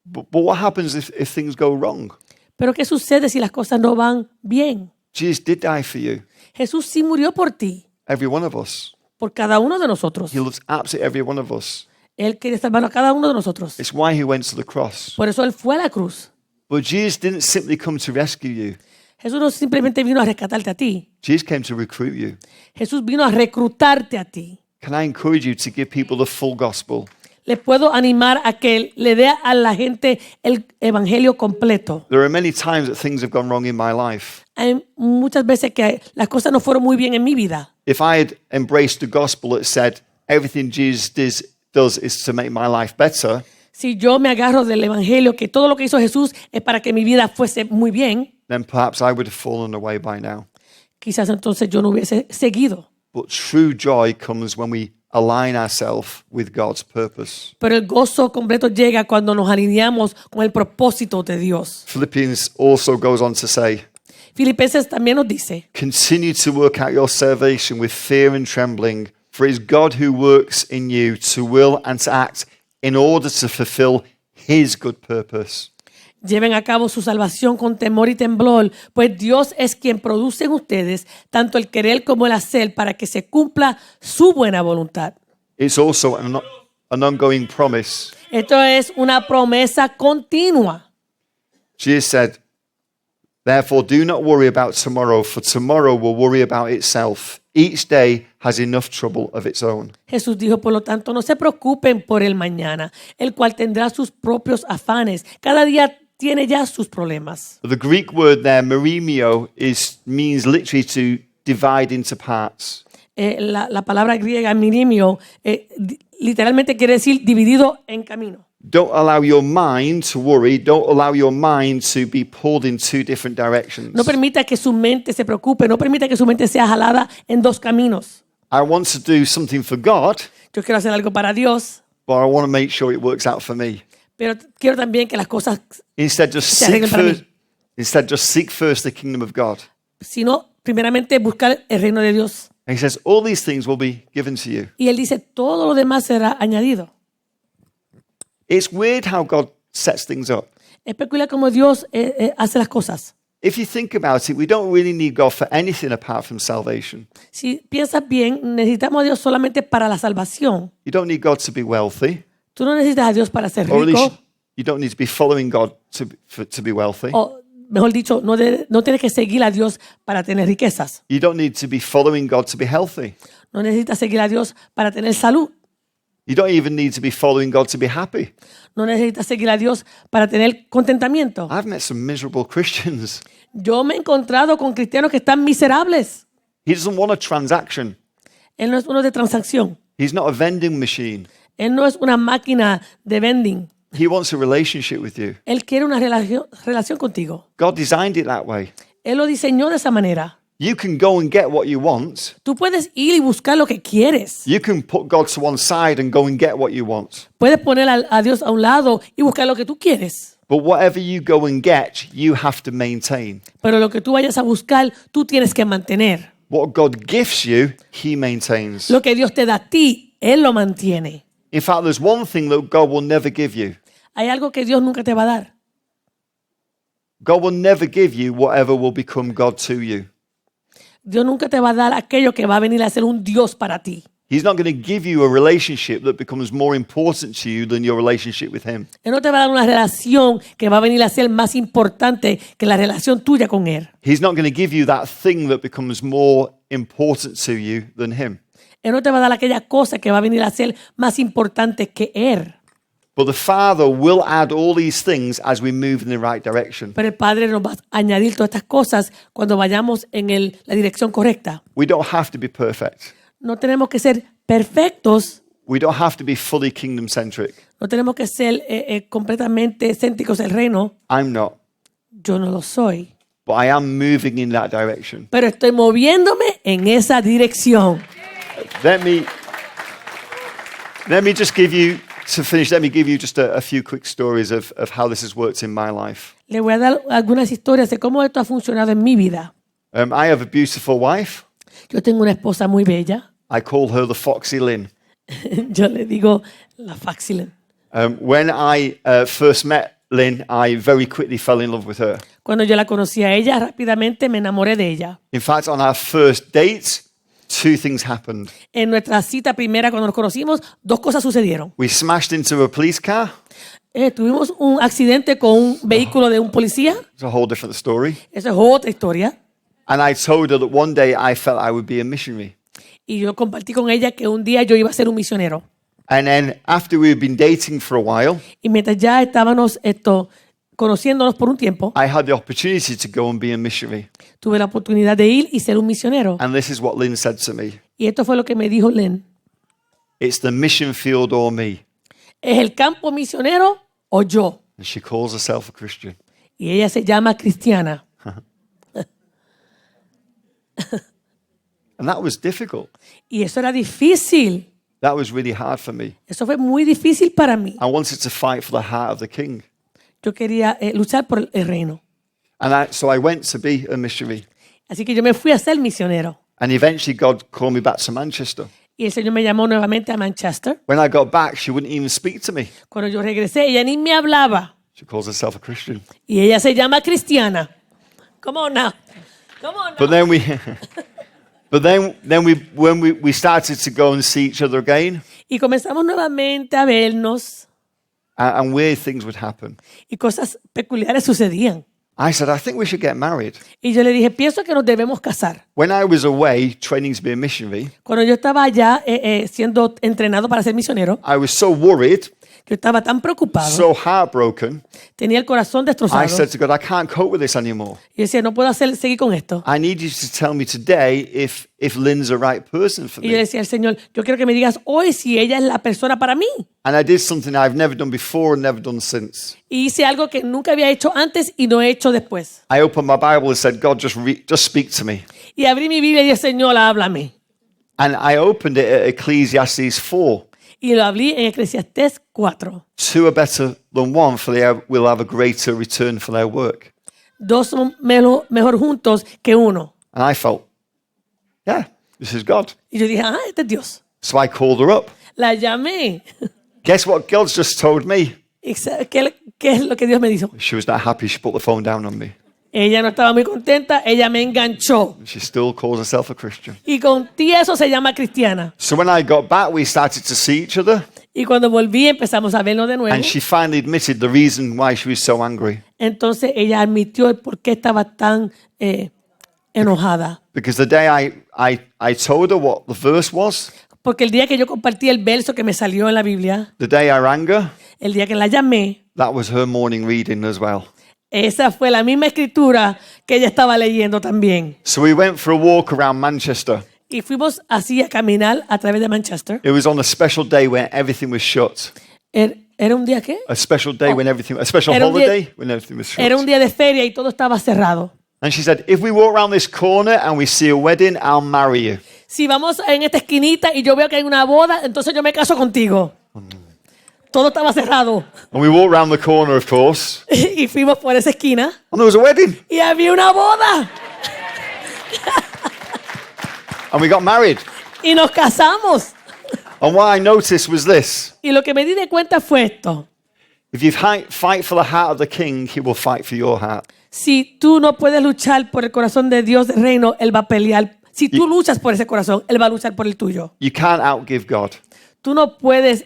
But what happens if things go wrong? Pero ¿qué sucede si las cosas no van bien? Jesus did die for you, Jesús sí murió por ti, every one of us. por cada uno de nosotros. He loves absolutely every one of us. Él quiere salvar a cada uno de nosotros. It's why he went to the cross. Por eso Él fue a la cruz. But Jesus didn't simply come to rescue you. Jesús no simplemente vino a rescatarte a ti. Jesus came to recruit you. Jesús vino a reclutarte a ti. Can I encourage you to give people the full gospel? les puedo animar a que le dé a la gente el evangelio completo. There are many times that things have gone wrong in my life. Hay muchas veces que las cosas no fueron muy bien en mi vida. If I had embraced the gospel that said everything Jesus does is to make my life better, Si yo me agarro del evangelio, que todo lo que hizo Jesús es para que mi vida fuese muy bien, then perhaps I would have fallen away by now. quizás entonces yo no hubiese seguido. But true joy comes when we align ourselves with God's purpose. Pero el gozo completo llega cuando nos alineamos con el propósito de Dios. Philippians also goes on to say, Filipenses también nos dice, continue to work out your salvation with fear and trembling, for it is God who works in you to will and to act in order to fulfill his good purpose. lleven a cabo su salvación con temor y temblor, pues Dios es quien produce en ustedes tanto el querer como el hacer para que se cumpla su buena voluntad. It's also an ongoing promise. Esto es una promesa continua. Jesus said, therefore do not worry about tomorrow, for tomorrow will worry about itself. Each day has enough trouble of its own. Jesús dijo, por lo tanto, no se preocupen por el mañana, el cual tendrá sus propios afanes. Cada día tiene ya sus problemas. The Greek word there, merimio, means literally to divide into parts. La palabra griega mirimio literalmente quiere decir dividido en camino. Don't allow your mind to worry. Don't allow your mind to be pulled in two different directions. No permita que su mente se preocupe, no permita que su mente sea jalada en dos caminos. I want to do something for God, Yo quiero hacer algo para Dios, but I want to make sure it works out for me. pero quiero también que las cosas, Instead, just seek first the kingdom of God. sino primeramente buscar el reino de Dios. And he says, all these things will be given to you. Y Él dice, todo lo demás será añadido. It's weird how God sets things up. Es peculiar como Dios hace las cosas. If you think about it, we don't really need God for anything apart from salvation. Si piensas bien, necesitamos a Dios solamente para la salvación. You don't need God to be wealthy, Tú no necesitas a Dios para ser or at least rico, you don't need to be following God to be wealthy. o mejor dicho, no tienes que seguir a Dios para tener riquezas. You don't need to be following God to be healthy. No necesitas seguir a Dios para tener salud. You don't even need to be following God to be happy. No necesitas seguir a Dios para tener contentamiento. I've met some miserable Christians. Yo me he encontrado con cristianos que están miserables. He doesn't want a transaction. Él no es uno de transacción. He's not a vending machine. Él no es una máquina de vending. He wants a relationship with you. Él quiere una relación contigo. God designed it that way. Él lo diseñó de esa manera. You can go and get what you want. Tú puedes ir y buscar lo que quieres. You can put God to one side and go and get what you want. Puedes poner a Dios a un lado y buscar lo que tú quieres. But whatever you go and get, you have to maintain. Pero lo que tú vayas a buscar, tú tienes que mantener. What God gifts you, he maintains. Lo que Dios te da a ti, Él lo mantiene. In fact, there's one thing that God will never give you. Hay algo que Dios nunca te va a dar. God will never give you whatever will become God to you. Dios nunca te va a dar aquello que va a venir a ser un Dios para ti. He's not going to give you a relationship that becomes more important to you than your relationship with him. Él no te va a dar una relación que va a venir a ser más importante que la relación tuya con Él. He's not going to give you that thing that becomes more important to you than him. Él no te va a dar aquella cosa que va a venir a ser más importante que Él. But the Father will add all these things as we move in the right direction. Pero el Padre nos va a añadir todas estas cosas cuando vayamos en la dirección correcta. We don't have to be perfect. No tenemos que ser perfectos, We don't have to be fully kingdom centric. no tenemos que ser completamente céntricos del reino. I'm not. Yo no lo soy. But I am moving in that direction. Pero estoy moviéndome en esa dirección. Let me just give you, to finish, let me give you just a few quick stories of how this has worked in my life. Le voy a dar algunas historias de cómo esto ha funcionado en mi vida. I have a beautiful wife. Yo tengo una esposa muy bella. I call her the Foxy Lynn. Yo le digo la Faxilin. When I first met Lynn, I very quickly fell in love with her. Cuando yo la conocí a ella, rápidamente me enamoré de ella. In fact, on our first date, two things happened. En nuestra cita primera, cuando nos conocimos, dos cosas sucedieron. We smashed into a police car. Tuvimos un accidente con un vehículo de un policía. It's a whole different story. Esa es otra historia. And I told her that one day I felt I would be a missionary. Y yo compartí con ella que un día yo iba a ser un misionero. And then after we had been dating for a while, Y mientras ya estábamos conociéndonos por un tiempo, I had the opportunity to go and be a missionary. tuve la oportunidad de ir y ser un misionero. And this is what Lynn said to me. Y esto fue lo que me dijo Len. It's the mission field or me. ¿Es el campo misionero o yo? And she calls herself a Christian. Y ella se llama cristiana. And that was difficult. Y eso era difícil. That was really hard for me. Eso fue muy difícil para mí. I wanted to fight for the heart of the king. Yo quería luchar por el reino. And so I went to be a missionary. Así que yo me fui a ser misionero. And eventually God called me back to Manchester. Y el Señor me llamó nuevamente a Manchester. When I got back, she wouldn't even speak to me. Cuando yo regresé, ella ni me hablaba. She calls herself a Christian. Y ella se llama cristiana. Come on now. Come on now. But then when we started to go and see each other again, Y comenzamos nuevamente a vernos and weird things would happen. y cosas peculiares sucedían. I said, I think we should get married. Y yo le dije, pienso que nos debemos casar. When I was away training to be a missionary, Cuando yo estaba allá siendo entrenado para ser misionero, I was so worried, yo estaba tan preocupado, so heartbroken. tenía el corazón destrozado. I said to God, I can't cope with this anymore. Y decía, no puedo seguir con esto. I need you to tell me today if Lynn's the right person for Y yo le me. decía al Señor, yo quiero que me digas hoy si ella es la persona para mí. And I did something I've never done before and never done since. Y hice algo que nunca había hecho antes y no he hecho después. I opened my Bible and said, God, just speak to me. Y abrí mi Biblia y dije, Señor, háblame. And I opened it at Ecclesiastes 4. Y lo abrí en Eclesiastés 4. Two are better than one, for they will have a greater return for their work. Dos son mejor juntos que uno. And I felt, yeah, this is God. Y yo dije, este es Dios. So I called her up. La llamé. Guess what God's just told me? ¿Y sabe qué es lo que Dios me dijo? She was not happy. She put the phone down on me. Ella no estaba muy contenta, ella me enganchó. She still calls herself a Christian. Y con ti eso se llama cristiana. So when I got back, we started to see each other. Y cuando volví empezamos a vernos de nuevo. And she finally admitted the reason why she was so angry. Entonces ella admitió el por qué estaba tan enojada. Because the day I told her what the verse was, Porque el día que yo compartí el verso que me salió en la Biblia, the day I rang her, el día que la llamé, that was her morning reading as well. esa fue la misma escritura que ella estaba leyendo también. So we went for a walk around Manchester. Y fuimos así a caminar a través de Manchester. It was on a special day when everything was shut. ¿Era un día qué? A special day when everything, a special Era un día- holiday when everything was shut. Era un día de feria y todo estaba cerrado. And she said, if we walk around this corner and we see a wedding, I'll marry you. Si vamos en esta esquinita y yo veo que hay una boda, entonces yo me caso contigo. Todo estaba cerrado. And we walked around the corner, of course, Y fuimos por esa esquina and there was a wedding. y había una boda. And we got married. Y nos casamos. And what I noticed was this. Y lo que me di de cuenta fue esto. If you fight for the heart of the king, he will fight for your heart. Si tú no puedes luchar por el corazón de Dios del reino, Él va a pelear. Si tú luchas por ese corazón, Él va a luchar por el tuyo. You can't outgive God. Tú no puedes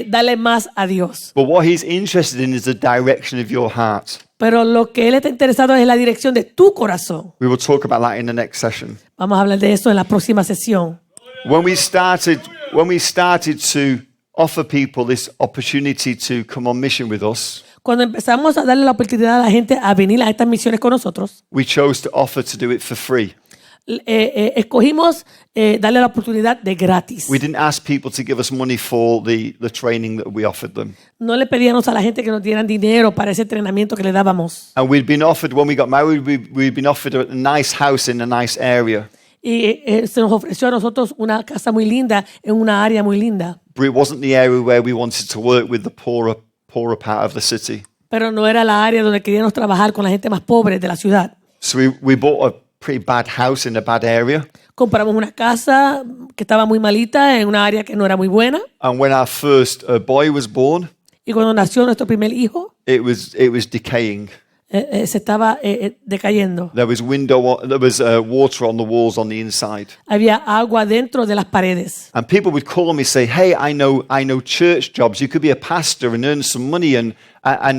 darle más a Dios. But what he's interested in is the direction of your heart. Pero lo que Él está interesado es en la dirección de tu corazón. We will talk about that in the next session. Vamos a hablar de eso en la próxima sesión. When we started to offer people this opportunity to come on mission with us, Cuando empezamos a darle la oportunidad a la gente a venir a estas misiones con nosotros, we chose to offer to do it for free. escogimos darle la oportunidad de gratis. We didn't ask people to give us money for the training that we offered them. No le pedíamos a la gente que nos dieran dinero para ese entrenamiento que le dábamos. And we'd been offered, when we got married, we'd been offered a nice house in a nice area. Y se nos ofreció a nosotros una casa muy linda en una área muy linda. But it wasn't the area where we wanted to work with the poorer part of the city. Pero no era la área donde queríamos trabajar con la gente más pobre de la ciudad. So we bought a pretty bad house in a bad area. Compramos una casa que estaba muy malita en una área que no era muy buena. And when our first boy was born, Y cuando nació nuestro primer hijo, it was decaying. se estaba decayendo. There was water on the walls on the inside. Había agua dentro de las paredes. And people would call me and say, hey, I know church jobs. You could be a pastor and earn some money and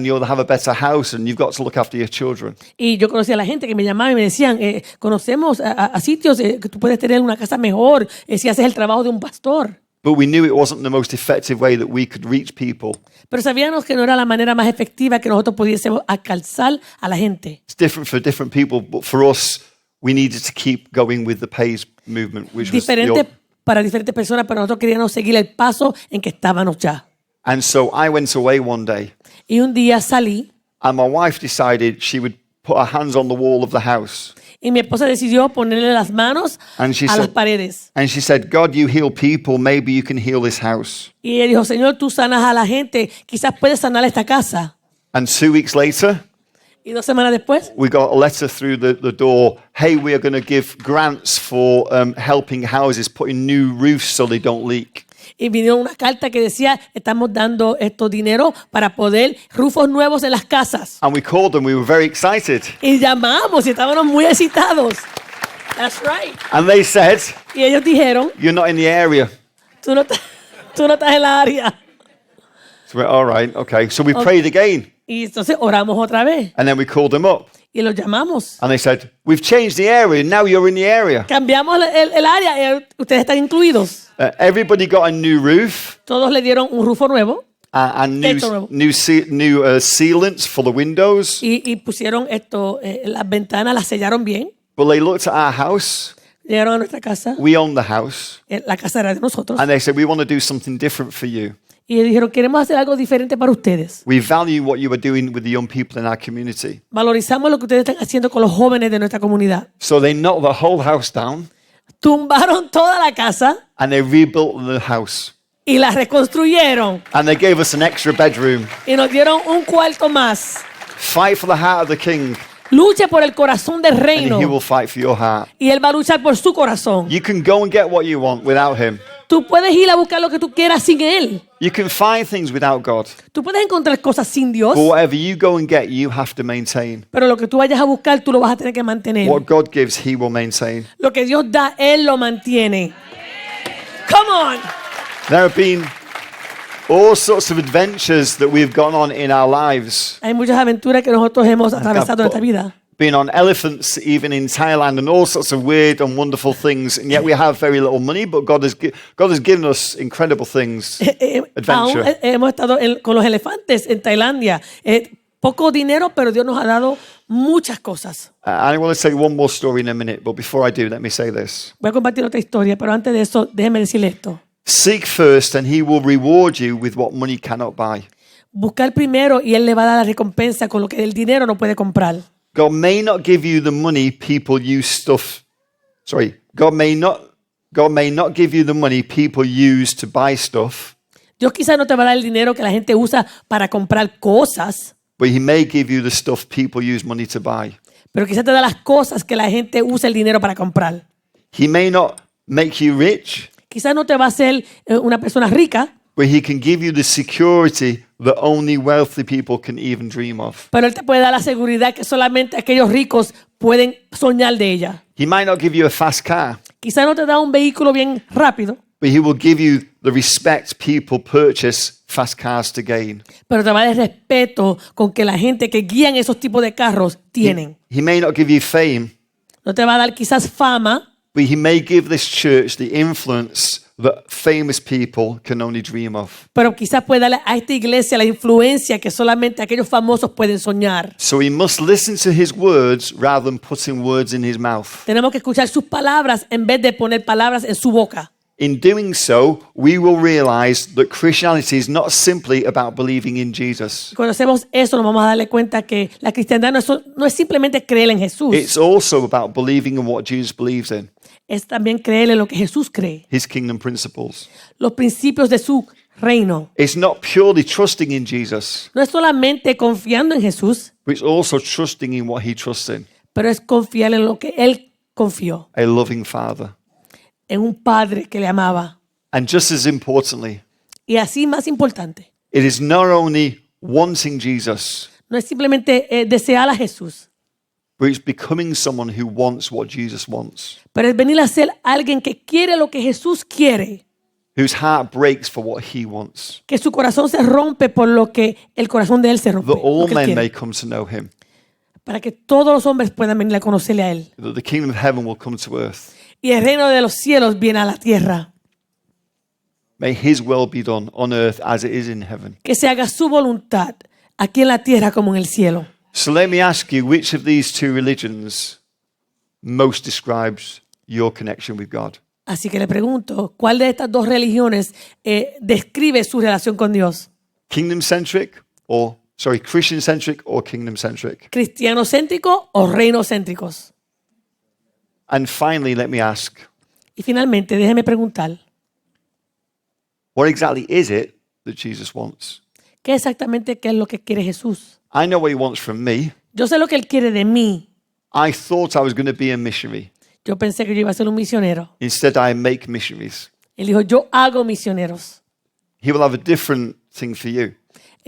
you'll have a better house and you've got to look after your children. Y yo conocía a la gente que me llamaba y me decían, conocemos a sitios que tú puedes tener una casa mejor si haces el trabajo de un pastor. But we knew it wasn't the most effective way that we could reach people. Pero sabíamos que no era la manera más efectiva que nosotros pudiésemos alcanzar a la gente. It's different for different people, but for us, we needed to keep going with the PAIS movement, which was Diferente para diferentes personas, pero nosotros queríamos seguir el paso en que estábamos ya. And so I went away one day, Y un día salí and my wife decided she would put her hands on the wall of the house. y mi esposa decidió ponerle las manos And she a las said, paredes. and she said, God, you heal people. Maybe you can heal this house. Y ella dijo, Señor, tú sanas a la gente, quizás puedes sanar esta casa. And 2 weeks later, Y 2 semanas después, we got a letter through the door. Hey, we are going to give grants for helping houses, putting new roofs so they don't leak. y vino una carta que decía, estamos dando estos dinero para poder rufos nuevos en las casas. And we called them. We were very excited. Y llamamos y estábamos muy excitados. That's right. And they said, Y ellos dijeron, you're not in the area. tú no estás en la área. So we're all right, okay. So we prayed again. Y entonces oramos otra vez And then we called them up. y los llamamos. And they said, we've changed the area. Now you're in the area. Cambiamos el área, ustedes están incluidos. Everybody got a new roof Todos le dieron un rufo nuevo and Techo nuevo. new sealants for the windows. y pusieron las ventanas, las sellaron bien. But they looked at our house. Llegaron a nuestra casa, We own the house. la casa era de nosotros. And they said, we want to do something different for you. Y dijeron, queremos hacer algo diferente para ustedes. We value what you are doing with the young people in our community. Valorizamos lo que ustedes están haciendo con los jóvenes de nuestra comunidad. So they knocked the whole house down Tumbaron toda la casa and they rebuilt the house. y la reconstruyeron. And they gave us an extra bedroom. Y nos dieron un cuarto más. Fight for the heart of the king, Luche por el corazón del and reino. he will fight for your heart. Y él va a luchar por su corazón. You can go and get what you want without him. Tú puedes ir a buscar lo que tú quieras sin él. You can find things without God. Tú puedes encontrar cosas sin Dios, But whatever you go and get, you have to maintain. pero lo que tú vayas a buscar, tú lo vas a tener que mantener. What God gives, he will maintain. Lo que Dios da, él lo mantiene. Come on. There have been all sorts of adventures that we've gone on in our lives. Hay muchas aventuras que nosotros hemos atravesado en esta vida. Been on elephants even in Thailand and all sorts of weird and wonderful things. And yet we have very little money, but God has given us incredible things. Aún Adventure. hemos estado con los elefantes en Tailandia. Poco dinero, pero Dios nos ha dado muchas cosas. And I want to say one more story in a minute, but before I do, let me say this. Voy a compartir otra historia, pero antes de eso, déjeme decirle esto. Seek first and he will reward you with what money cannot buy. Buscar primero y él le va a dar la recompensa con lo que el dinero no puede comprar. God may not give you the money people use stuff. Sorry, God may not give you the money people use to buy stuff, Dios quizás no te va a dar el dinero que la gente usa para comprar cosas, but he may give you the stuff people use money to buy. pero quizás te da las cosas que la gente usa el dinero para comprar. He may not make you rich, Quizás no te va a hacer una persona rica, but he can give you the security that only wealthy people can even dream of. pero él te puede dar la seguridad que solamente aquellos ricos pueden soñar de ella. He might not give you a fast car, Quizás no te da un vehículo bien rápido, but he will give you the respect people purchase fast cars to gain. pero te va a dar el respeto con que la gente que guían esos tipos de carros tienen. He may not give you fame, No te va a dar quizás fama, but he may give this church the influence that famous people can only dream of. pero quizás puede darle a esta iglesia la influencia que solamente aquellos famosos pueden soñar. So we must listen to his words rather than putting words in his mouth. Tenemos que escuchar sus palabras en vez de poner palabras en su boca. In doing so, we will realize that Christianity is not simply about believing in Jesus. Cuando hacemos eso, nos vamos a darle cuenta que la cristiandad no es simplemente creer en Jesús, It's also about believing in what Jesus believes in, es también creer en lo que Jesús cree, his kingdom principles. los principios de su reino. It's not purely trusting in Jesus, No es solamente confiando en Jesús, but it's also trusting in what he trusts in, pero es confiar en lo que Él confió, a loving Father. en un Padre que le amaba. And just as importantly, Y así, más importante, it is not only wanting Jesus, no es simplemente desear a Jesús, but it's becoming someone who wants what Jesus wants, pero es venir a ser alguien que quiere lo que Jesús quiere, whose heart breaks for what he wants, que su corazón se rompe por lo que el corazón de Él se rompe, that all lo que Él men quiere, may come to know him, para que todos los hombres puedan venir a conocerle a Él. that the kingdom of heaven will come to earth. Y el reino de los cielos viene a la tierra. May his will be done on earth as it is in heaven. Que se haga su voluntad aquí en la tierra como en el cielo. So let me ask you, which of these two religions most describes your connection with God? Así que le pregunto, ¿cuál de estas dos religiones describe su relación con Dios? Christian-centric or kingdom-centric? ¿Cristianocéntrico o reinocéntricos? And finally, let me ask, Y finalmente, déjeme preguntar, what exactly is it that Jesus wants? ¿qué es lo que quiere Jesús? I know what he wants from me. Yo sé lo que Él quiere de mí. I thought I was going to be a missionary. Yo pensé que yo iba a ser un misionero. Instead, I make missionaries. Él dijo, yo hago misioneros. He will have a different thing for you.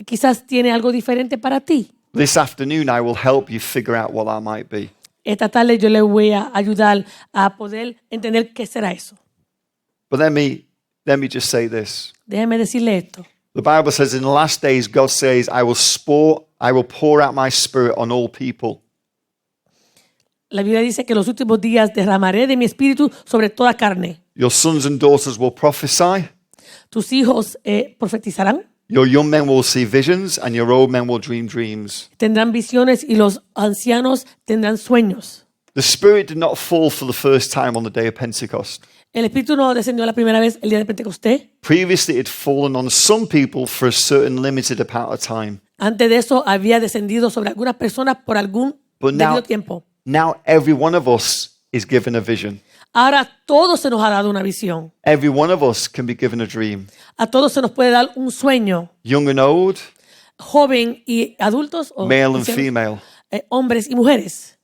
Quizás tiene algo diferente para ti. This afternoon, I will help you figure out what that might be. Esta tarde yo le voy a ayudar a poder entender qué será eso. But let me just say this. Déjeme decirle esto. The Bible says in the last days, God says, I will pour out my spirit on all people. La Biblia dice que en los últimos días derramaré de mi espíritu sobre toda carne. Your sons and daughters will prophesy. Tus hijos profetizarán, Your young men will see visions, and your old men will dream dreams. tendrán visiones y los ancianos tendrán sueños. The Spirit did not fall for the first time on the day of Pentecost. El espíritu no descendió la primera vez el día de Pentecostés. Previously, it had fallen on some people for a certain limited amount of time. Antes de eso había descendido sobre algunas personas por algún But debido tiempo. now every one of us is given a vision. Ahora todos se nos ha dado una visión. Every one of us can be given a dream. A todos se nos puede dar un sueño, Young and old, joven y adultos, o male and ancianos, female. Hombres y mujeres.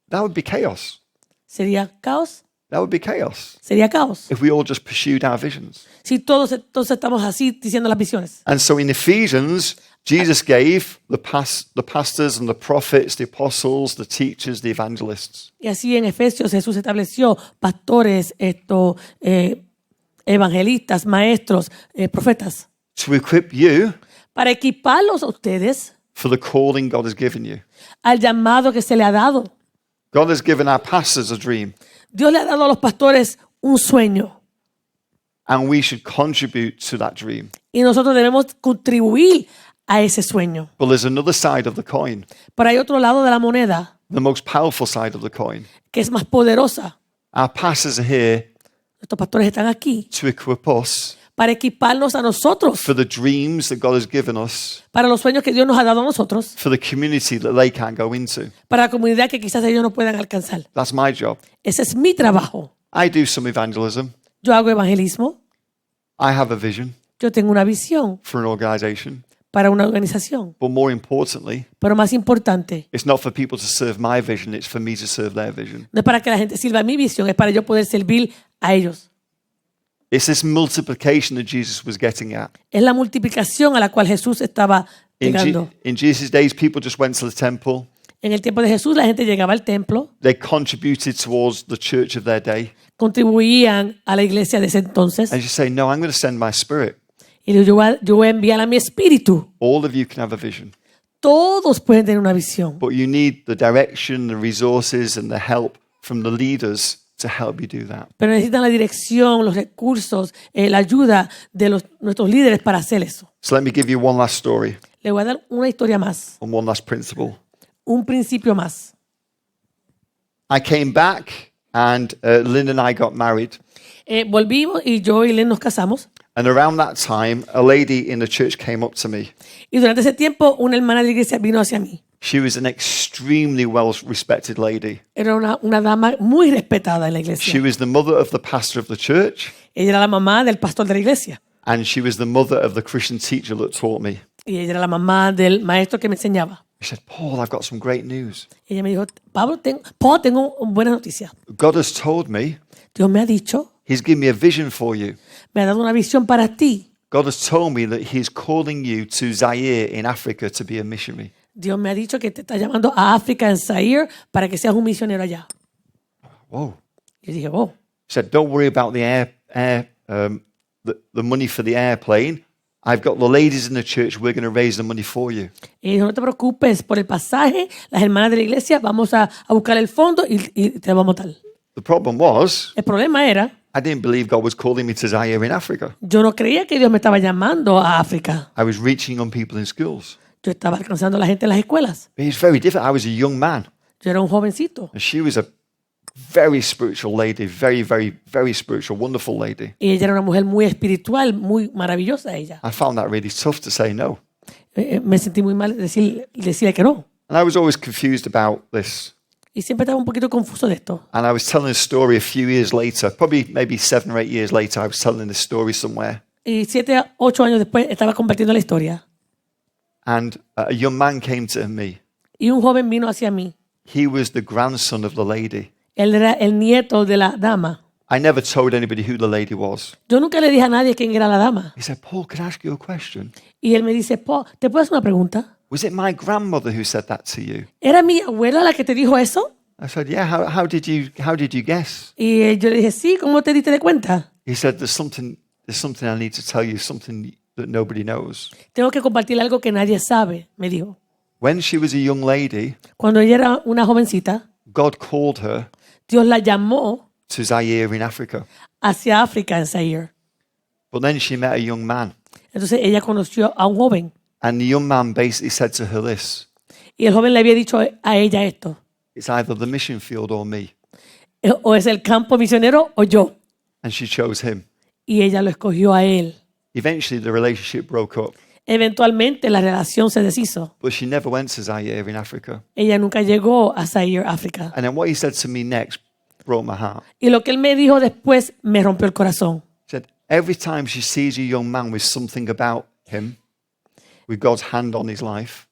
That would be chaos. ¿Sería caos? That would be chaos Sería caos. if we all just pursued our visions. Si todos entonces estamos así diciendo las visiones. And so in Ephesians, Jesus gave the pastors and the prophets, the apostles, the teachers, the evangelists. Y así en Efesios Jesús estableció pastores, evangelistas, maestros, profetas, To equip you para equiparlos a ustedes for the calling God has given you. al llamado que se le ha dado. God has given our pastors a dream, Dios le ha dado a los pastores un sueño and we should contribute to that dream. y nosotros debemos contribuir a ese sueño. But there's another side of the coin, Pero hay otro lado de la moneda the most powerful side of the coin. que es más poderosa. Our pastors are here Estos pastores están aquí to equip us para equiparnos a nosotros, for the dreams that God has given us, para los sueños que Dios nos ha dado a nosotros, for the community that they can't go into. para la comunidad que quizás ellos no puedan alcanzar. That's my job. Ese es mi trabajo. I do some evangelism. Yo hago evangelismo, I have a vision yo tengo una visión for an organization. para una organización, But more importantly, pero más importante, it's not for people to serve my vision, it's for me to serve their vision. no es para que la gente sirva a mi visión, es para yo poder servir a ellos. It's this multiplication that Jesus was getting at. Es la multiplicación a la cual Jesús estaba llegando. In Jesus' days, people just went to the temple. En el tiempo de Jesús, la gente llegaba al templo, They contributed towards the church of their day. contribuían a la iglesia de ese entonces. And you say, no, I'm going to send my spirit. Y dijo, yo voy a enviar a mi espíritu. All of you can have a vision. Todos pueden tener una visión, But you need the direction, the resources, and the help from the leaders to help you do that. pero necesitan la dirección, los recursos, la ayuda de nuestros líderes para hacer eso. So let me give you one last story Le voy a dar una historia más, and one last principle. un principio más. I came back and Lynn and I got married. Volvimos y yo y Len nos casamos. And around that time, a lady in the church came up to me. Y durante ese tiempo, una hermana de la iglesia vino hacia mí. She was an extremely well-respected lady. Era una dama muy respetada en la She iglesia. was the mother of the pastor of the church, Ella era la mamá del pastor de la iglesia. and she was the mother of the Christian teacher that taught me. Y ella era la mamá del maestro que me enseñaba. She said, Paul, I've got some great news. Ella me dijo, Paul, tengo buena noticia. God has told me, Dios me ha dicho, He's given me a vision for you. me ha dado una visión para ti. God has told me that He's calling you to Zaire in Africa to be a missionary. Dios me ha dicho que te está llamando a África, en Zaire, para que seas un misionero allá. Whoa. Y dije, oh, He said, don't worry about the money for the airplane. I've got the ladies in the church. We're going to raise the money for you. y dijo, no te preocupes por el pasaje, las hermanas de la iglesia, vamos a buscar el fondo y te vamos a dar. The problem was, El problema era I didn't believe God was calling me to Zaire in Africa. Yo no creía que Dios me estaba llamando a África. I was reaching young people in schools. Yo estaba alcanzando a la gente en las escuelas. But it's very different. I was a young man. Yo era un jovencito. And she was a very spiritual lady, very, very, very spiritual, wonderful lady. Y ella era una mujer muy espiritual, muy maravillosa ella. I found that really tough to say no. Me sentí muy mal decirle que no. And I was always confused about this. Y siempre estaba un poquito confuso de esto. And I was telling a story a few years later, probably maybe 7 or 8 years later, I was telling this story somewhere. Y 7 a 8 años después estaba compartiendo la historia. And a young man came to me. Y un joven vino hacia mí. He was the grandson of the lady. Él era el nieto de la dama. I never told anybody who the lady was. Yo nunca le dije a nadie quién era la dama. He said, Paul, can I ask you a question? Y él me dice, Paul, ¿te puedo hacer una pregunta? Was it my grandmother who said that to you? ¿Era mi abuela la que te dijo eso? I said, yeah, how did you guess? Y yo le dije, sí, ¿cómo te diste de cuenta? He said, there's something I need to tell you, something that nobody knows. Tengo que compartir algo que nadie sabe, me dijo. When she was a young lady, Cuando ella era una jovencita, God called her Dios la llamó to Zaire in Africa. hacia África en Zaire. But then she met a young man. Entonces ella conoció a un joven. And the young man basically said to her this, Y el joven le había dicho a ella esto. it's either the mission field or me. O es el campo misionero o yo. And she chose him. Y ella lo escogió a él. Eventually, the relationship broke up. Eventualmente la relación se deshizo. But she never went to Zaire in Africa. Ella nunca llegó a Zaire, África. And then what he said to me next broke my heart. Y lo que él me dijo después me rompió el corazón. He said, every time she sees a young man with something about him, with God's hand on his life,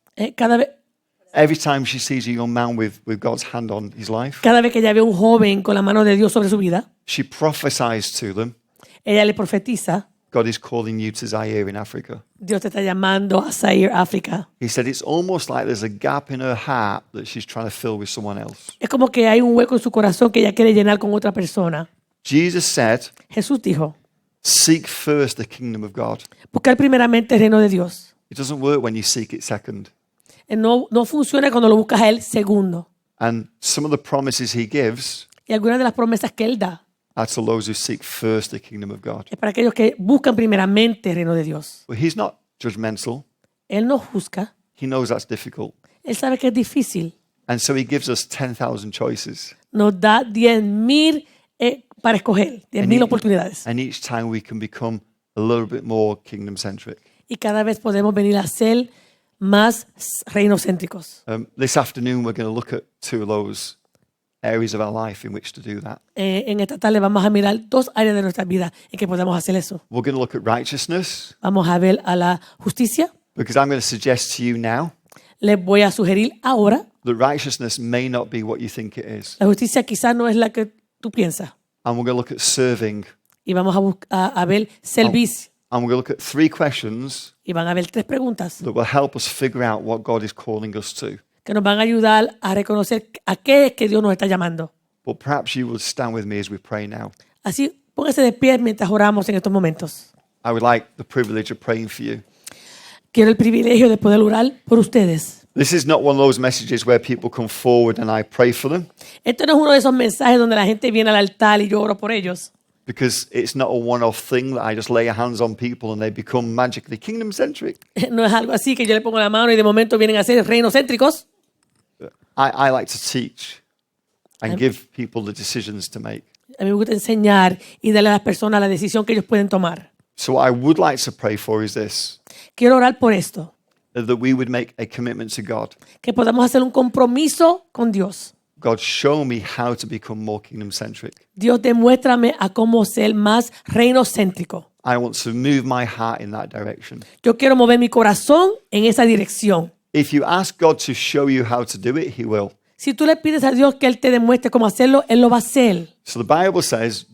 every time she sees a young man with God's hand on his life, cada vez que ella ve a un joven con la mano de Dios sobre su vida, she prophesies to them, ella le profetiza, God is calling you to Zaire in Africa. Dios te está llamando a Zaire, África. He said it's almost like there's a gap in her heart that she's trying to fill with someone else. Es como que hay un hueco en su corazón que ella quiere llenar con otra persona. Jesus said, Jesús dijo, seek first the kingdom of God. buscar primeramente el reino de Dios. It doesn't work when you seek it second. No funciona cuando lo buscas a Él segundo. And some of the promises he gives Y algunas de las promesas que Él da are to those who seek first the kingdom of God. es para aquellos que buscan primeramente el reino de Dios. But he's not judgmental. Él no juzga. He knows that's difficult. Él sabe que es difícil. And so he gives us 10,000 choices. Nos da 10,000 para escoger, 10,000 oportunidades. And each time we can become a little bit more kingdom-centric. Y cada vez podemos venir a ser más reinocéntricos. This afternoon we're going to look at 2 of those areas of our life in which to do that. En esta tarde vamos a mirar 2 áreas de nuestra vida en que podemos hacer eso. We're going to look at righteousness, Vamos a ver a la justicia. because I'm going to suggest to you now Les voy a sugerir ahora, that righteousness may not be what you think it is. la justicia quizás no es la que tú piensas. And we're going to look at serving. Y vamos a ver servicio. And we're going to look at 3 questions Y van a ver 3 preguntas that will help us figure out what God is calling us to. que nos van a ayudar a reconocer a qué es que Dios nos está llamando. But perhaps you will stand with me as we pray now. Así, póngase de pie mientras oramos en estos momentos. I would like the privilege of praying for you. Quiero el privilegio de poder orar por ustedes. This is not one of those messages where people come forward and I pray for them, Esto no es uno de esos mensajes donde la gente viene al altar y yo oro por ellos. because it's not a one-off thing that I just lay hands on people and they become magically kingdom-centric. No es algo así que yo le pongo la mano y de momento vienen a ser reinocéntricos. I like to teach and give people the decisions to make. A mí me gusta enseñar y darle a las personas la decisión que ellos pueden tomar. So what I would like to pray for is this, Quiero orar por esto, that we would make a commitment to God. que podamos hacer un compromiso con Dios. God, show me how to become more kingdom-centric. Dios, demuéstrame a cómo ser más reinocéntrico. I want to move my heart in that direction. Yo quiero mover mi corazón en esa dirección. If you ask God to show you how to do it, he will. Si tú le pides a Dios que Él te demuestre cómo hacerlo, Él lo va a hacer. So the Bible says,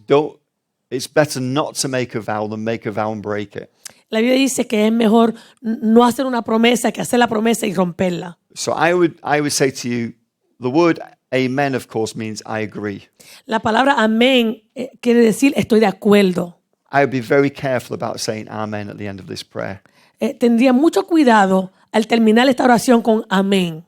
it's better not to make a vow than make a vow and break it. La Biblia dice que es mejor no hacer una promesa que hacer la promesa y romperla. So I would say to you, the word amen, of course, means I agree. La palabra amén quiere decir estoy de acuerdo. I would be very careful about saying amen at the end of this prayer. Tendría mucho cuidado al terminar esta oración con amén.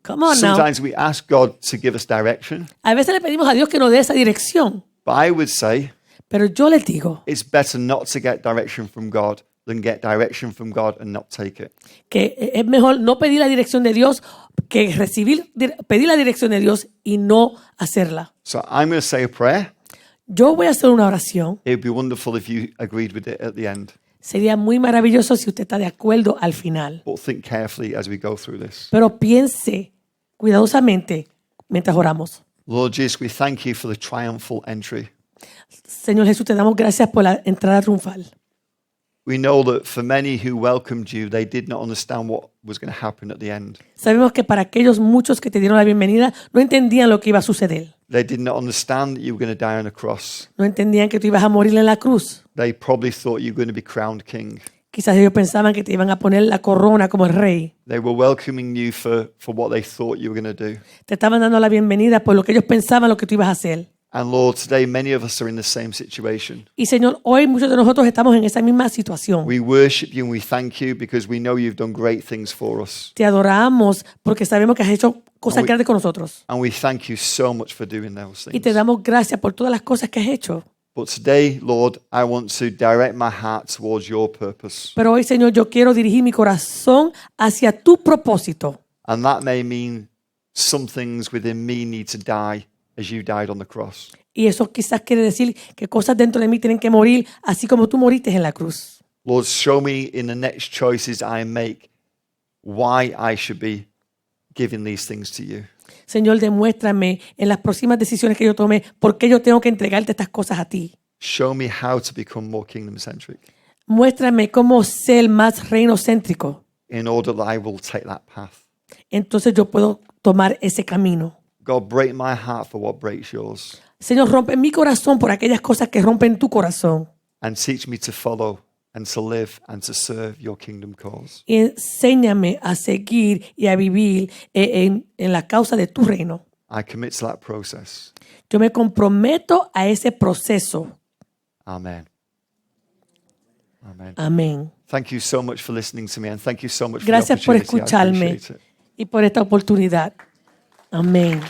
Come on now. Sometimes we ask God to give us direction, A veces le pedimos a Dios que nos dé esa dirección, but I would say Pero yo les digo it's better not to get direction from God than get direction from God and not take it. que es mejor no pedir la dirección de Dios que pedir la dirección de Dios y no hacerla. So I'm going to say a prayer. Yo voy a hacer una oración. It would be wonderful if you agreed with it at the end. Sería muy maravilloso si usted está de acuerdo al final. But think carefully as we go through this. Pero piense cuidadosamente mientras oramos. Lord Jesus, we thank you for the triumphal entry. Señor Jesús, te damos gracias por la entrada triunfal. We know that for many who welcomed you, they did not understand what was going to happen at the end. Sabemos que para aquellos muchos que te dieron la bienvenida no entendían lo que iba a suceder. They did not understand that you were going to die on a cross. No entendían que tú ibas a morir en la cruz. They probably thought you were going to be crowned king. Quizás ellos pensaban que te iban a poner la corona como el rey. They were welcoming you for what they thought you were going to do. Te estaban dando la bienvenida por lo que ellos pensaban lo que tú ibas a hacer. And Lord, today many of us are in the same situation. Y Señor, hoy muchos de nosotros estamos en esa misma situación. We worship you and we thank you because we know you've done great things for us. Te adoramos porque sabemos que has hecho cosas grandes con nosotros. And we thank you so much for doing those Y te things. damos gracias por todas las cosas que has hecho. But today, Lord, I want to direct my heart towards your purpose. Pero hoy, Señor, yo quiero dirigir mi corazón hacia tu propósito. And that may mean some things within me need to die as you died on the cross. Y eso quizás quiere decir que cosas dentro de mí tienen que morir, así como tú moriste en la cruz. Lord, show me in the next choices I make why I should be giving these things to you. Señor, demuéstrame en las próximas decisiones que yo tome por qué yo tengo que entregarte estas cosas a ti. Show me how to become more kingdom-centric Muéstrame cómo ser más reino-céntrico. in order that I will take that path. Entonces yo puedo tomar ese camino. God, break my heart for what breaks yours Señor, rompe mi corazón por aquellas cosas que rompen tu corazón. and teach me to follow and to live and to serve your kingdom cause. Y enséñame a seguir y a vivir en la causa de tu reino. I commit to that process. Yo me comprometo a ese proceso. Amen. Amen. Amén. Thank you so much for listening to me and thank you so much Gracias for por the opportunity. I escucharme appreciate it. y por esta oportunidad. Amén.